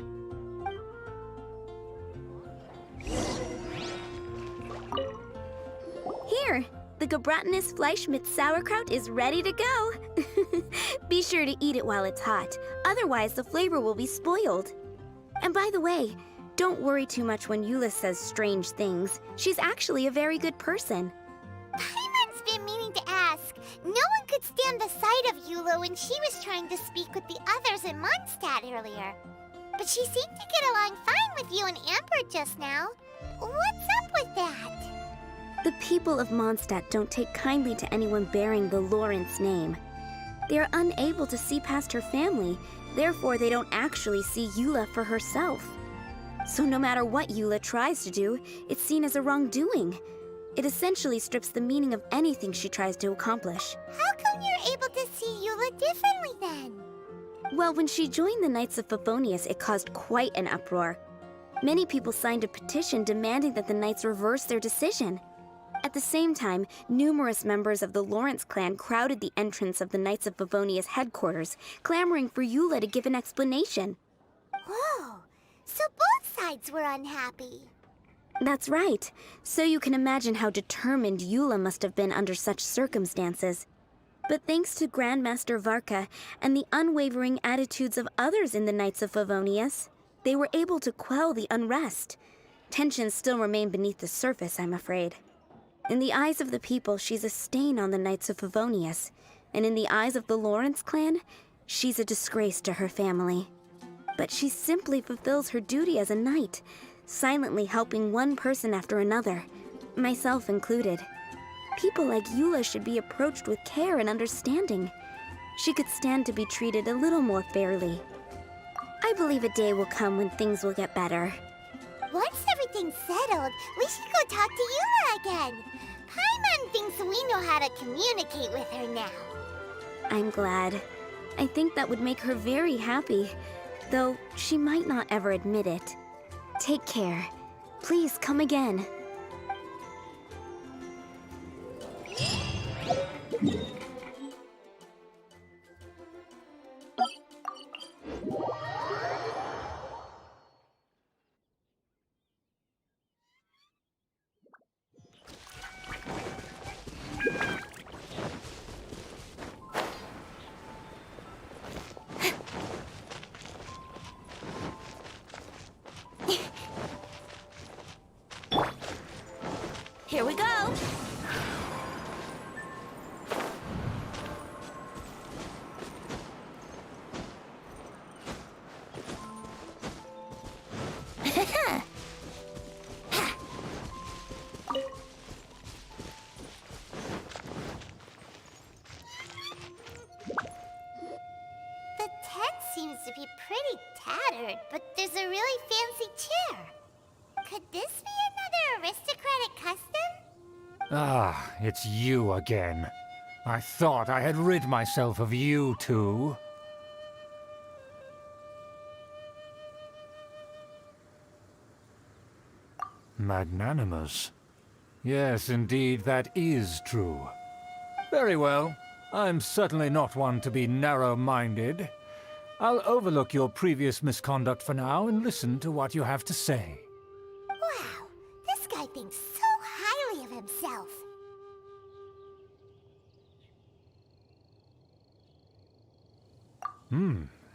Here, the Gebratenes Fleisch mit Sauerkraut is ready to go. Be sure to eat it while it's hot, otherwise the flavor will be spoiled. And by the way, don't worry too much when Eula says strange things. She's actually a very good person. Paimon's been meaning to ask. No one could stand the sight of Eula when she was trying to speak with the others in Mondstadt earlier. But she seemed to get along fine with you and Amber just now. What's up with that? The people of Mondstadt don't take kindly to anyone bearing the Lawrence name. They are unable to see past her family, therefore they don't actually see Eula for herself. So no matter what Eula tries to do, it's seen as a wrongdoing. It essentially strips the meaning of anything she tries to accomplish. How come you're able to see Eula differently then? Well, when she joined the Knights of Favonius, it caused quite an uproar. Many people signed a petition demanding that the Knights reverse their decision. At the same time, numerous members of the Lawrence clan crowded the entrance of the Knights of Favonius headquarters, clamoring for Eula to give an explanation. Whoa, so both sides were unhappy. That's right. So you can imagine how determined Eula must have been under such circumstances. But thanks to Grandmaster Varka and the unwavering attitudes of others in the Knights of Favonius, they were able to quell the unrest. Tensions still remain beneath the surface, I'm afraid. In the eyes of the people, she's a stain on the Knights of Favonius, and in the eyes of the Lawrence clan, she's a disgrace to her family. But she simply fulfills her duty as a knight, silently helping one person after another, myself included. People like Eula should be approached with care and understanding. She could stand to be treated a little more fairly. I believe a day will come when things will get better. Once everything's settled, we should go talk to Eula again. Paimon thinks we know how to communicate with her now. I'm glad. I think that would make her very happy, though she might not ever admit it. Take care. Please come again. Here we go. The tent seems to be pretty tattered, but there's a really fancy chair. Could this be another aristocratic custom? Ah, it's you again. I thought I had rid myself of you two. Magnanimous. Yes, indeed, that is true. Very well. I'm certainly not one to be narrow-minded. I'll overlook your previous misconduct for now and listen to what you have to say. Wow, this guy thinks so highly of himself.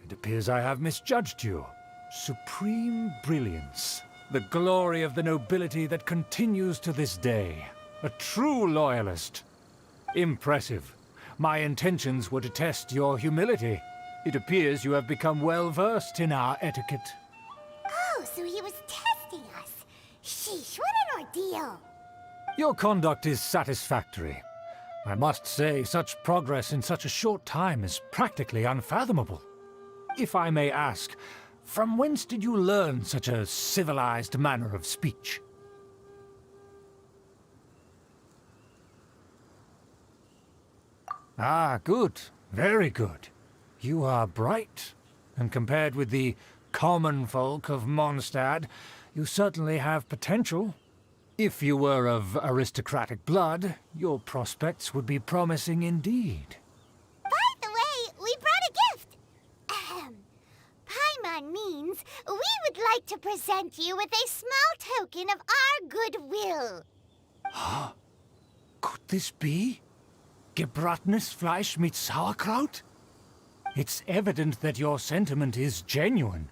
It appears I have misjudged you. Supreme brilliance. The glory of the nobility that continues to this day. A true loyalist. Impressive. My intentions were to test your humility. It appears you have become well-versed in our etiquette. Oh, so he was testing us. Sheesh, what an ordeal. Your conduct is satisfactory. I must say, such progress in such a short time is practically unfathomable. If I may ask, from whence did you learn such a civilized manner of speech? Ah, good. Very good. You are bright, and compared with the common folk of Mondstadt, you certainly have potential. If you were of aristocratic blood, your prospects would be promising indeed. By the way, we brought a gift. Ahem. Paimon means we would like to present you with a small token of our goodwill. Could this be? Gebratnes Fleisch mit Sauerkraut? It's evident that your sentiment is genuine.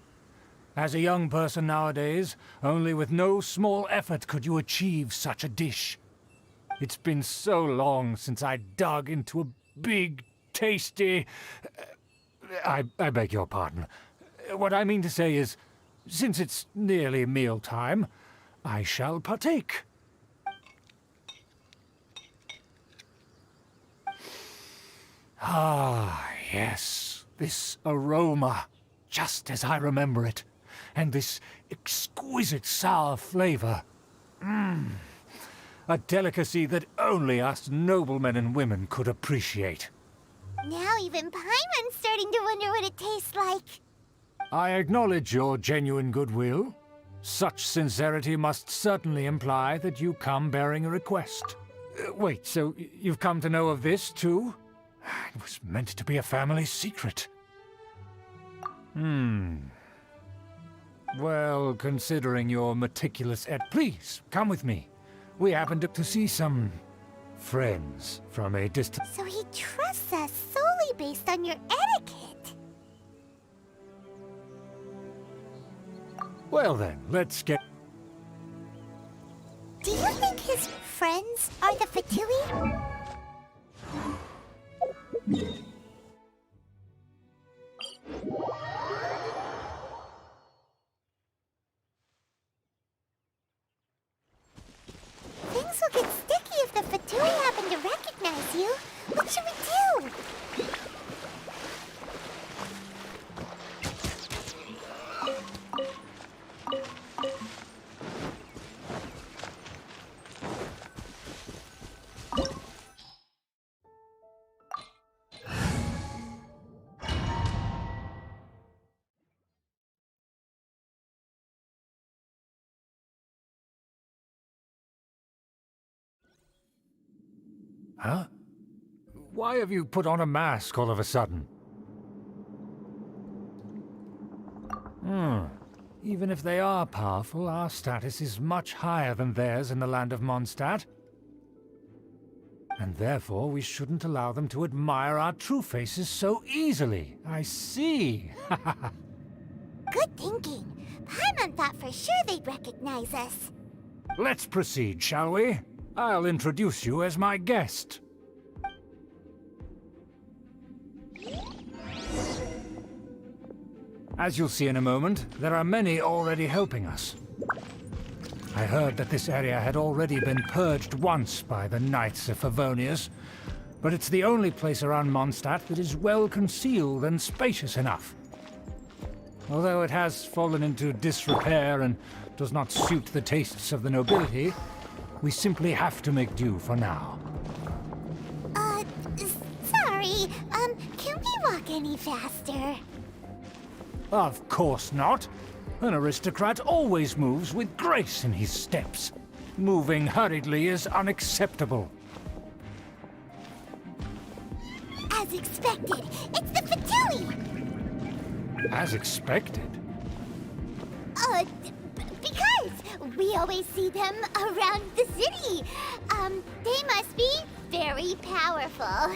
As a young person nowadays, only with no small effort could you achieve such a dish. It's been so long since I dug into a big, tasty... I beg your pardon. What I mean to say is, since it's nearly mealtime, I shall partake. Ah, yes, this aroma, just as I remember it, and this exquisite sour flavor. A delicacy that only us noblemen and women could appreciate. Now even Paimon's starting to wonder what it tastes like. I acknowledge your genuine goodwill. Such sincerity must certainly imply that you come bearing a request. Wait, so you've come to know of this, too? It was meant to be a family secret. Well, considering your meticulous please, come with me. We happened to see some friends from a distant... So he trusts us solely based on your etiquette. Well then, let's get... Do you think his friends are the Fatui? Things will get sticky if the Fatui happen to recognize you. What should we do? Huh? Why have you put on a mask all of a sudden? Even if they are powerful, our status is much higher than theirs in the land of Mondstadt. And therefore we shouldn't allow them to admire our true faces so easily. I see. Good thinking. Paimon thought for sure they'd recognize us. Let's proceed, shall we? I'll introduce you as my guest. As you'll see in a moment, there are many already helping us. I heard that this area had already been purged once by the Knights of Favonius, but it's the only place around Mondstadt that is well concealed and spacious enough. Although it has fallen into disrepair and does not suit the tastes of the nobility, we simply have to make do for now. Sorry, can we walk any faster? Of course not. An aristocrat always moves with grace in his steps. Moving hurriedly is unacceptable. As expected, it's the Fatui! As expected? Because we always see them around the city. They must be very powerful.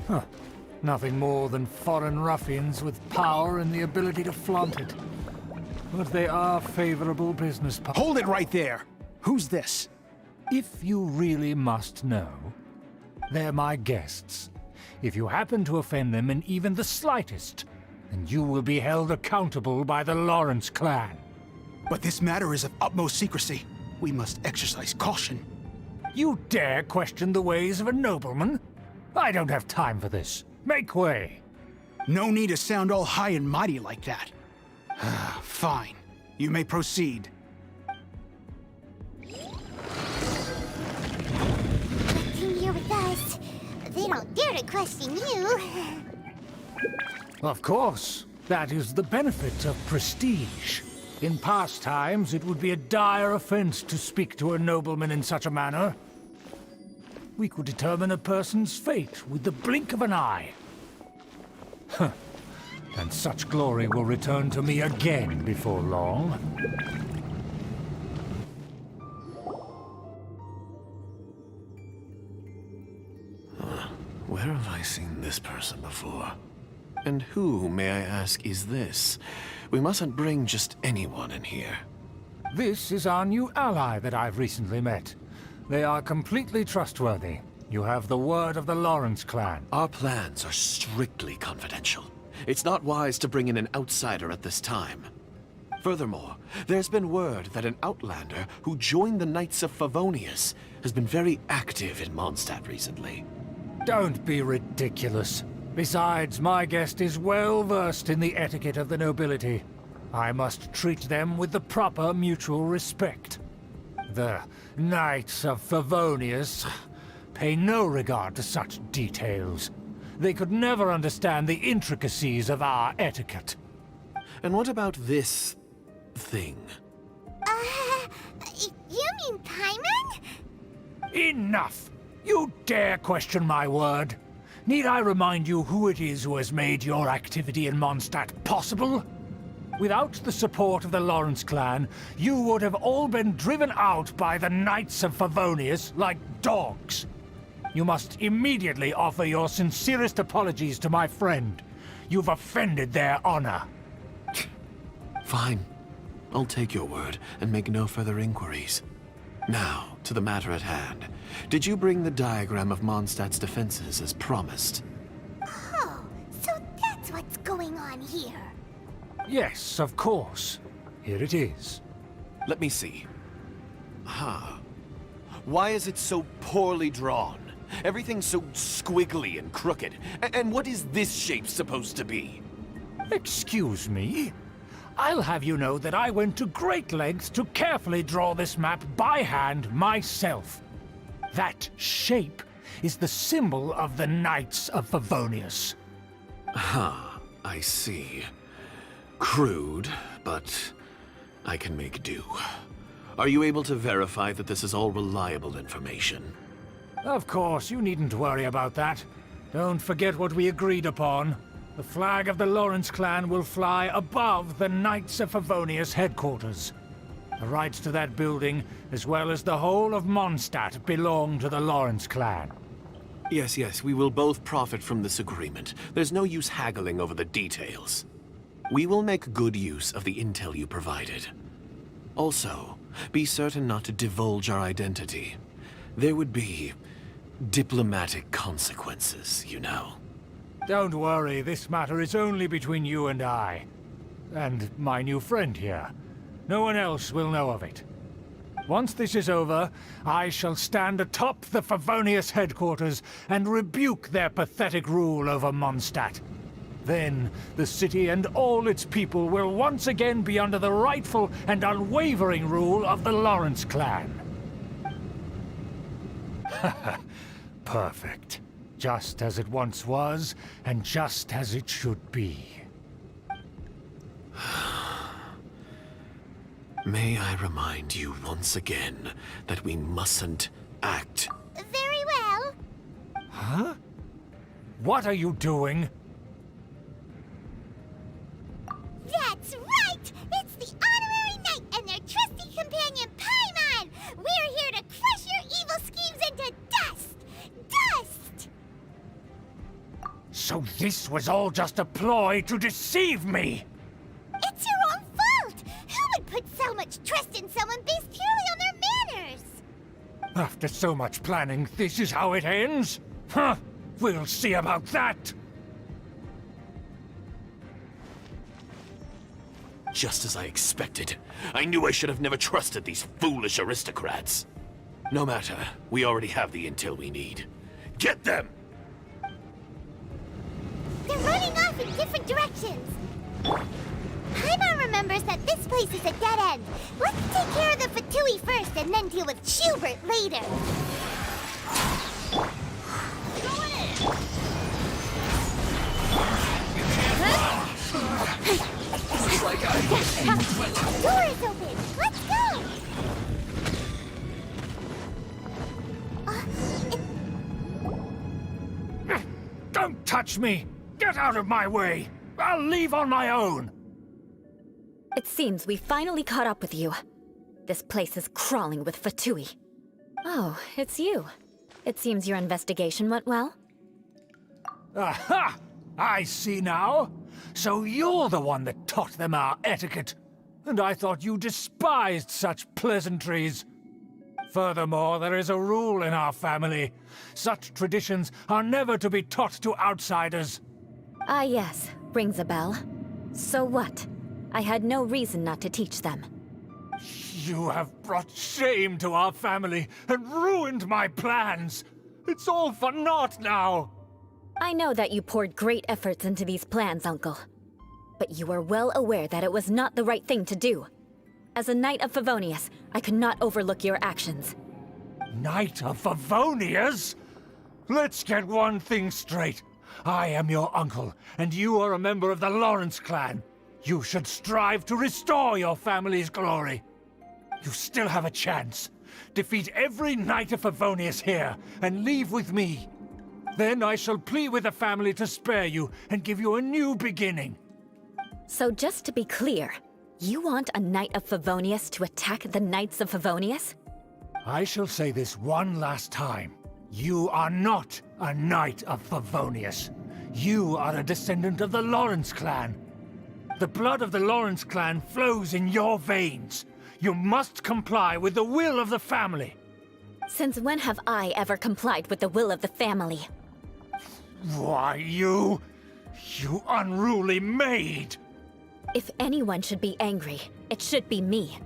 Huh. Nothing more than foreign ruffians with power and the ability to flaunt it. But they are favorable business partners. Hold it right there! Who's this? If you really must know, they're my guests. If you happen to offend them in even the slightest, then you will be held accountable by the Lawrence clan. But this matter is of utmost secrecy. We must exercise caution. You dare question the ways of a nobleman? I don't have time for this. Make way! No need to sound all high and mighty like that. Fine. You may proceed. Come here with us. They don't dare to question you. Of course. That is the benefit of prestige. In past times, it would be a dire offense to speak to a nobleman in such a manner. We could determine a person's fate with the blink of an eye. Huh. And such glory will return to me again before long. Where have I seen this person before? And who, may I ask, is this? We mustn't bring just anyone in here. This is our new ally that I've recently met. They are completely trustworthy. You have the word of the Lawrence clan. Our plans are strictly confidential. It's not wise to bring in an outsider at this time. Furthermore, there's been word that an outlander who joined the Knights of Favonius has been very active in Mondstadt recently. Don't be ridiculous. Besides, my guest is well versed in the etiquette of the nobility. I must treat them with the proper mutual respect. The Knights of Favonius pay no regard to such details. They could never understand the intricacies of our etiquette. And what about this thing? You mean Paimon? Enough! You dare question my word? Need I remind you who it is who has made your activity in Mondstadt possible? Without the support of the Lawrence clan, you would have all been driven out by the Knights of Favonius like dogs. You must immediately offer your sincerest apologies to my friend. You've offended their honor. Fine. I'll take your word and make no further inquiries. Now, to the matter at hand. Did you bring the diagram of Mondstadt's defenses as promised? Oh, so that's what's going on here. Yes, of course. Here it is. Let me see. Why is it so poorly drawn? Everything's so squiggly and crooked. And what is this shape supposed to be? Excuse me? I'll have you know that I went to great lengths to carefully draw this map by hand myself. That shape is the symbol of the Knights of Favonius. I see. Crude, but I can make do. Are you able to verify that this is all reliable information? Of course, you needn't worry about that. Don't forget what we agreed upon. The flag of the Lawrence clan will fly above the Knights of Favonius headquarters. The rights to that building, as well as the whole of Mondstadt, belong to the Lawrence clan. Yes, we will both profit from this agreement. There's no use haggling over the details. We will make good use of the intel you provided. Also, be certain not to divulge our identity. There would be diplomatic consequences, you know. Don't worry, this matter is only between you and I. And my new friend here. No one else will know of it. Once this is over, I shall stand atop the Favonius headquarters and rebuke their pathetic rule over Mondstadt. Then, the city and all its people will once again be under the rightful and unwavering rule of the Lawrence clan. Perfect. Just as it once was, and just as it should be. May I remind you once again that we mustn't act. Very well. Huh? What are you doing? That's right! It's the Honorary Knight and their trusty companion, Paimon! We're here to crush your evil schemes into dust! Dust! So this was all just a ploy to deceive me! It's your own fault! Who would put so much trust in someone based purely on their manners? After so much planning, this is how it ends? Huh! We'll see about that! Just as I expected. I knew I should have never trusted these foolish aristocrats. No matter, we already have the intel we need. Get them! They're running off in different directions. Paimon remembers that this place is a dead end. Let's take care of the Fatui first and then deal with Schubert later. Door is open. Let's go. Don't touch me! Get out of my way! I'll leave on my own! It seems we finally caught up with you. This place is crawling with Fatui. Oh, it's you. It seems your investigation went well. Aha! I see now. So you're the one that taught them our etiquette. And I thought you despised such pleasantries. Furthermore, there is a rule in our family. Such traditions are never to be taught to outsiders. Ah yes, rings a bell. So what? I had no reason not to teach them. You have brought shame to our family and ruined my plans. It's all for naught now. I know that you poured great efforts into these plans, Uncle. But you were well aware that it was not the right thing to do. As a Knight of Favonius, I could not overlook your actions. Knight of Favonius? Let's get one thing straight. I am your uncle, and you are a member of the Lawrence clan. You should strive to restore your family's glory. You still have a chance. Defeat every Knight of Favonius here, and leave with me. Then I shall plead with the family to spare you and give you a new beginning. So just to be clear, you want a Knight of Favonius to attack the Knights of Favonius? I shall say this one last time. You are not a Knight of Favonius. You are a descendant of the Lawrence clan. The blood of the Lawrence clan flows in your veins. You must comply with the will of the family. Since when have I ever complied with the will of the family? Why, you unruly maid! If anyone should be angry, it should be me.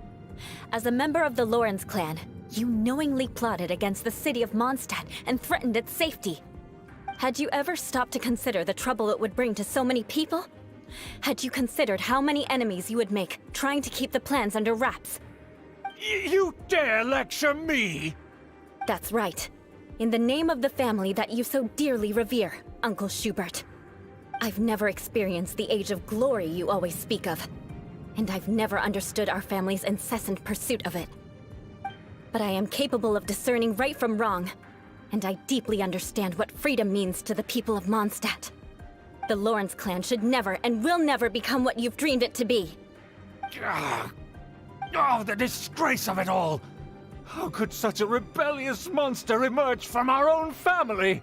As a member of the Lawrence clan, you knowingly plotted against the city of Mondstadt and threatened its safety. Had you ever stopped to consider the trouble it would bring to so many people? Had you considered how many enemies you would make trying to keep the plans under wraps? You dare lecture me? That's right. In the name of the family that you so dearly revere, Uncle Schubert. I've never experienced the age of glory you always speak of, and I've never understood our family's incessant pursuit of it. But I am capable of discerning right from wrong, and I deeply understand what freedom means to the people of Mondstadt. The Lawrence clan should never and will never become what you've dreamed it to be. Oh, the disgrace of it all! How could such a rebellious monster emerge from our own family?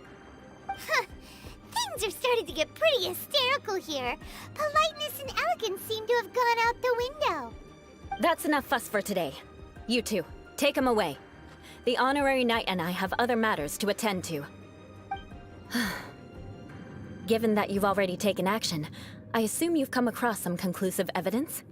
Things are starting to get pretty hysterical here. Politeness and elegance seem to have gone out the window. That's enough fuss for today. You two, take him away. The honorary knight and I have other matters to attend to. Given that you've already taken action, I assume you've come across some conclusive evidence?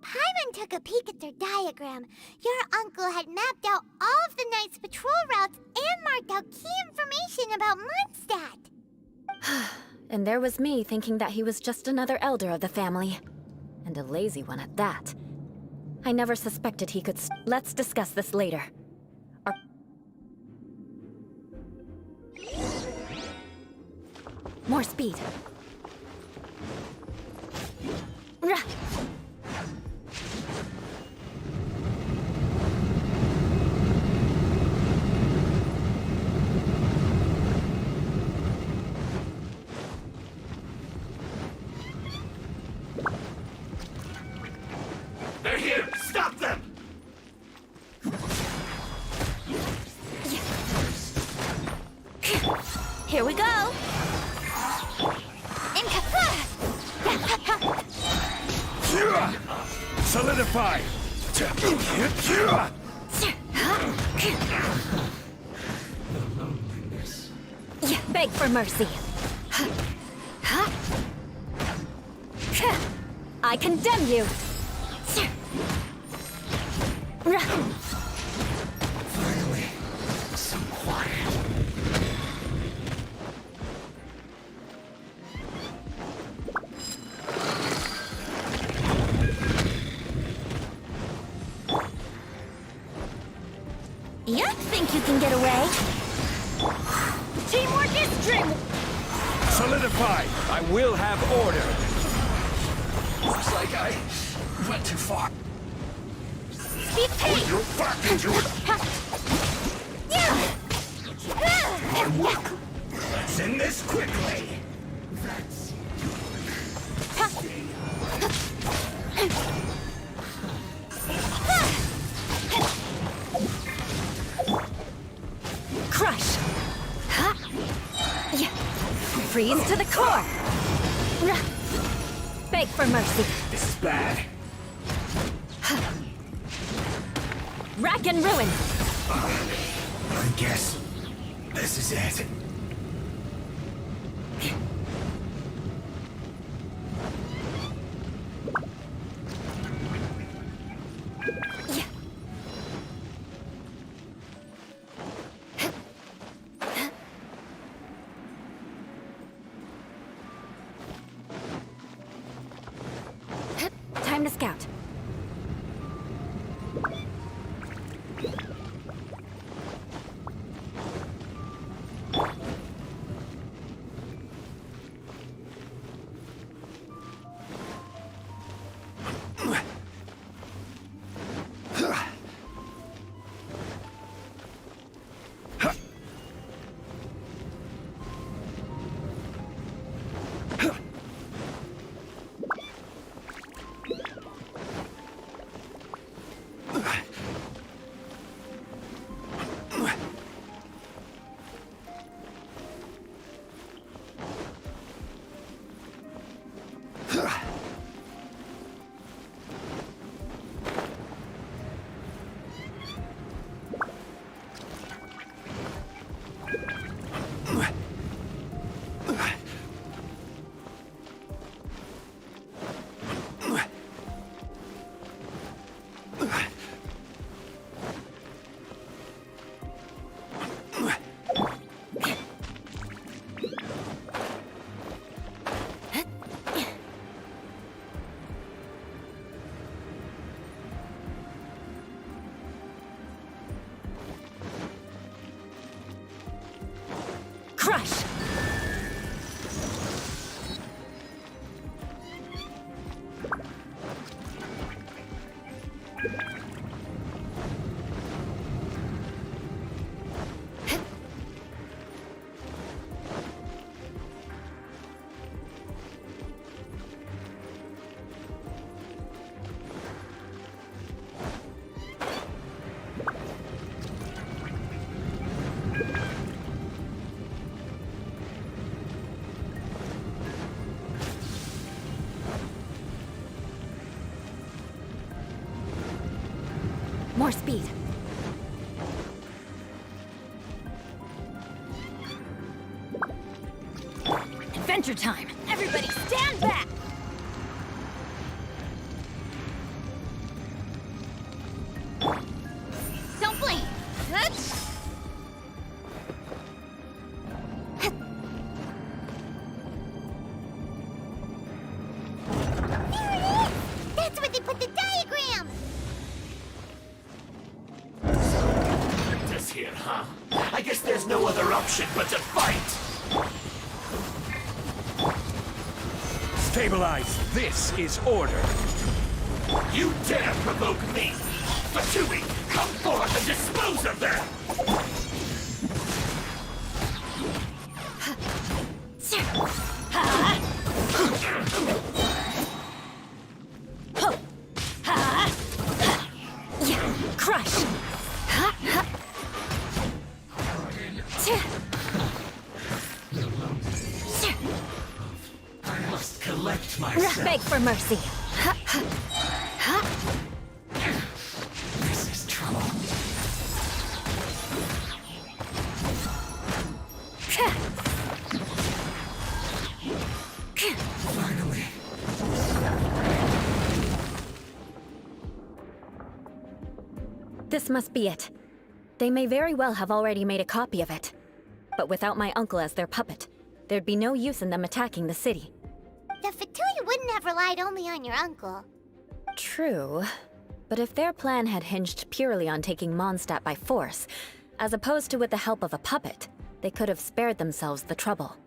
Paimon took a peek at their diagram. Your uncle had mapped out all of the Knight's patrol routes and marked out key information about Mondstadt. And there was me thinking that he was just another elder of the family. And a lazy one at that. I never suspected he could Let's discuss this later. More speed. Rah! They're here! Stop them! Here we go! Solidify! Beg for mercy. I condemn you! Finally, some quiet. You think you can get away? Teamwork is dream. Solidify! I will have order. Looks like I went too far. Speed pace. You're back into it. Onward. Let's end this quickly. Crush! Freeze to the core! Beg for mercy. This is bad. Rack and ruin! I guess this is it. Time to scout. speed. Adventure time! Everybody stand back! Don't blink! There it is! That's where they put the diagram! This here, huh? I guess there's no other option but to fight! Stabilize. This is order. You dare provoke me! Fatui, come forth and dispose of them! Yeah, crush! I must collect myself. Beg for mercy. This is trouble. Finally. This must be it. They may very well have already made a copy of it. But without my uncle as their puppet, there'd be no use in them attacking the city. The Fatui wouldn't have relied only on your uncle. True. But if their plan had hinged purely on taking Mondstadt by force, as opposed to with the help of a puppet, they could have spared themselves the trouble.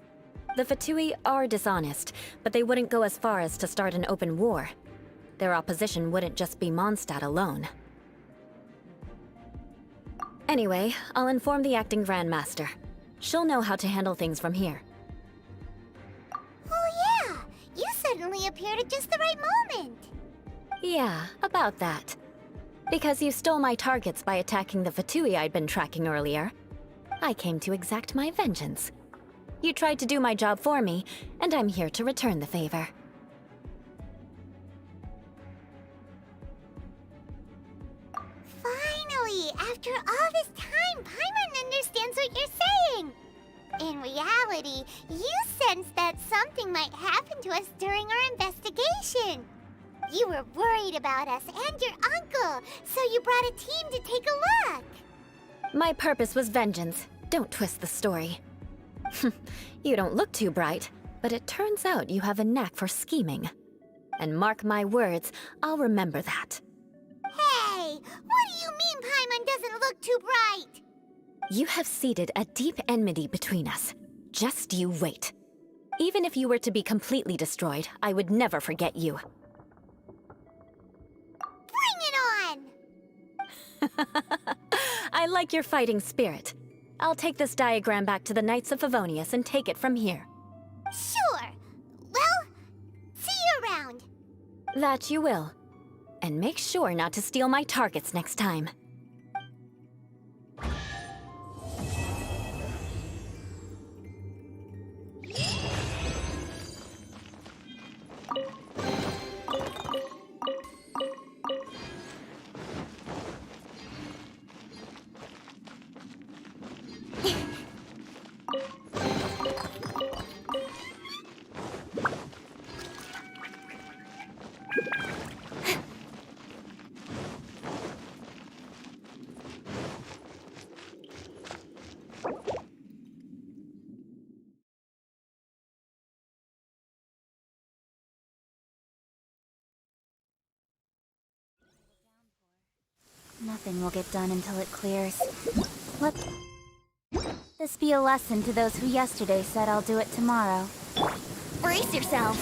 The Fatui are dishonest, but they wouldn't go as far as to start an open war. Their opposition wouldn't just be Mondstadt alone. Anyway, I'll inform the acting Grandmaster. She'll know how to handle things from here. Oh yeah! You suddenly appeared at just the right moment! Yeah, about that. Because you stole my targets by attacking the Fatui I'd been tracking earlier, I came to exact my vengeance. You tried to do my job for me, and I'm here to return the favor. Finally! After all this time, Paimon understands what you're saying! In reality, you sensed that something might happen to us during our investigation. You were worried about us and your uncle, so you brought a team to take a look. My purpose was vengeance. Don't twist the story. You don't look too bright, but it turns out you have a knack for scheming. And mark my words, I'll remember that. Hey! What do you mean Paimon doesn't look too bright? You have seeded a deep enmity between us. Just you wait. Even if you were to be completely destroyed, I would never forget you. Bring it on! I like your fighting spirit. I'll take this diagram back to the Knights of Favonius and take it from here. Sure. Well, see you around. That you will. And make sure not to steal my targets next time. Nothing will get done until it clears. Let this be a lesson to those who yesterday said I'll do it tomorrow. Brace yourselves!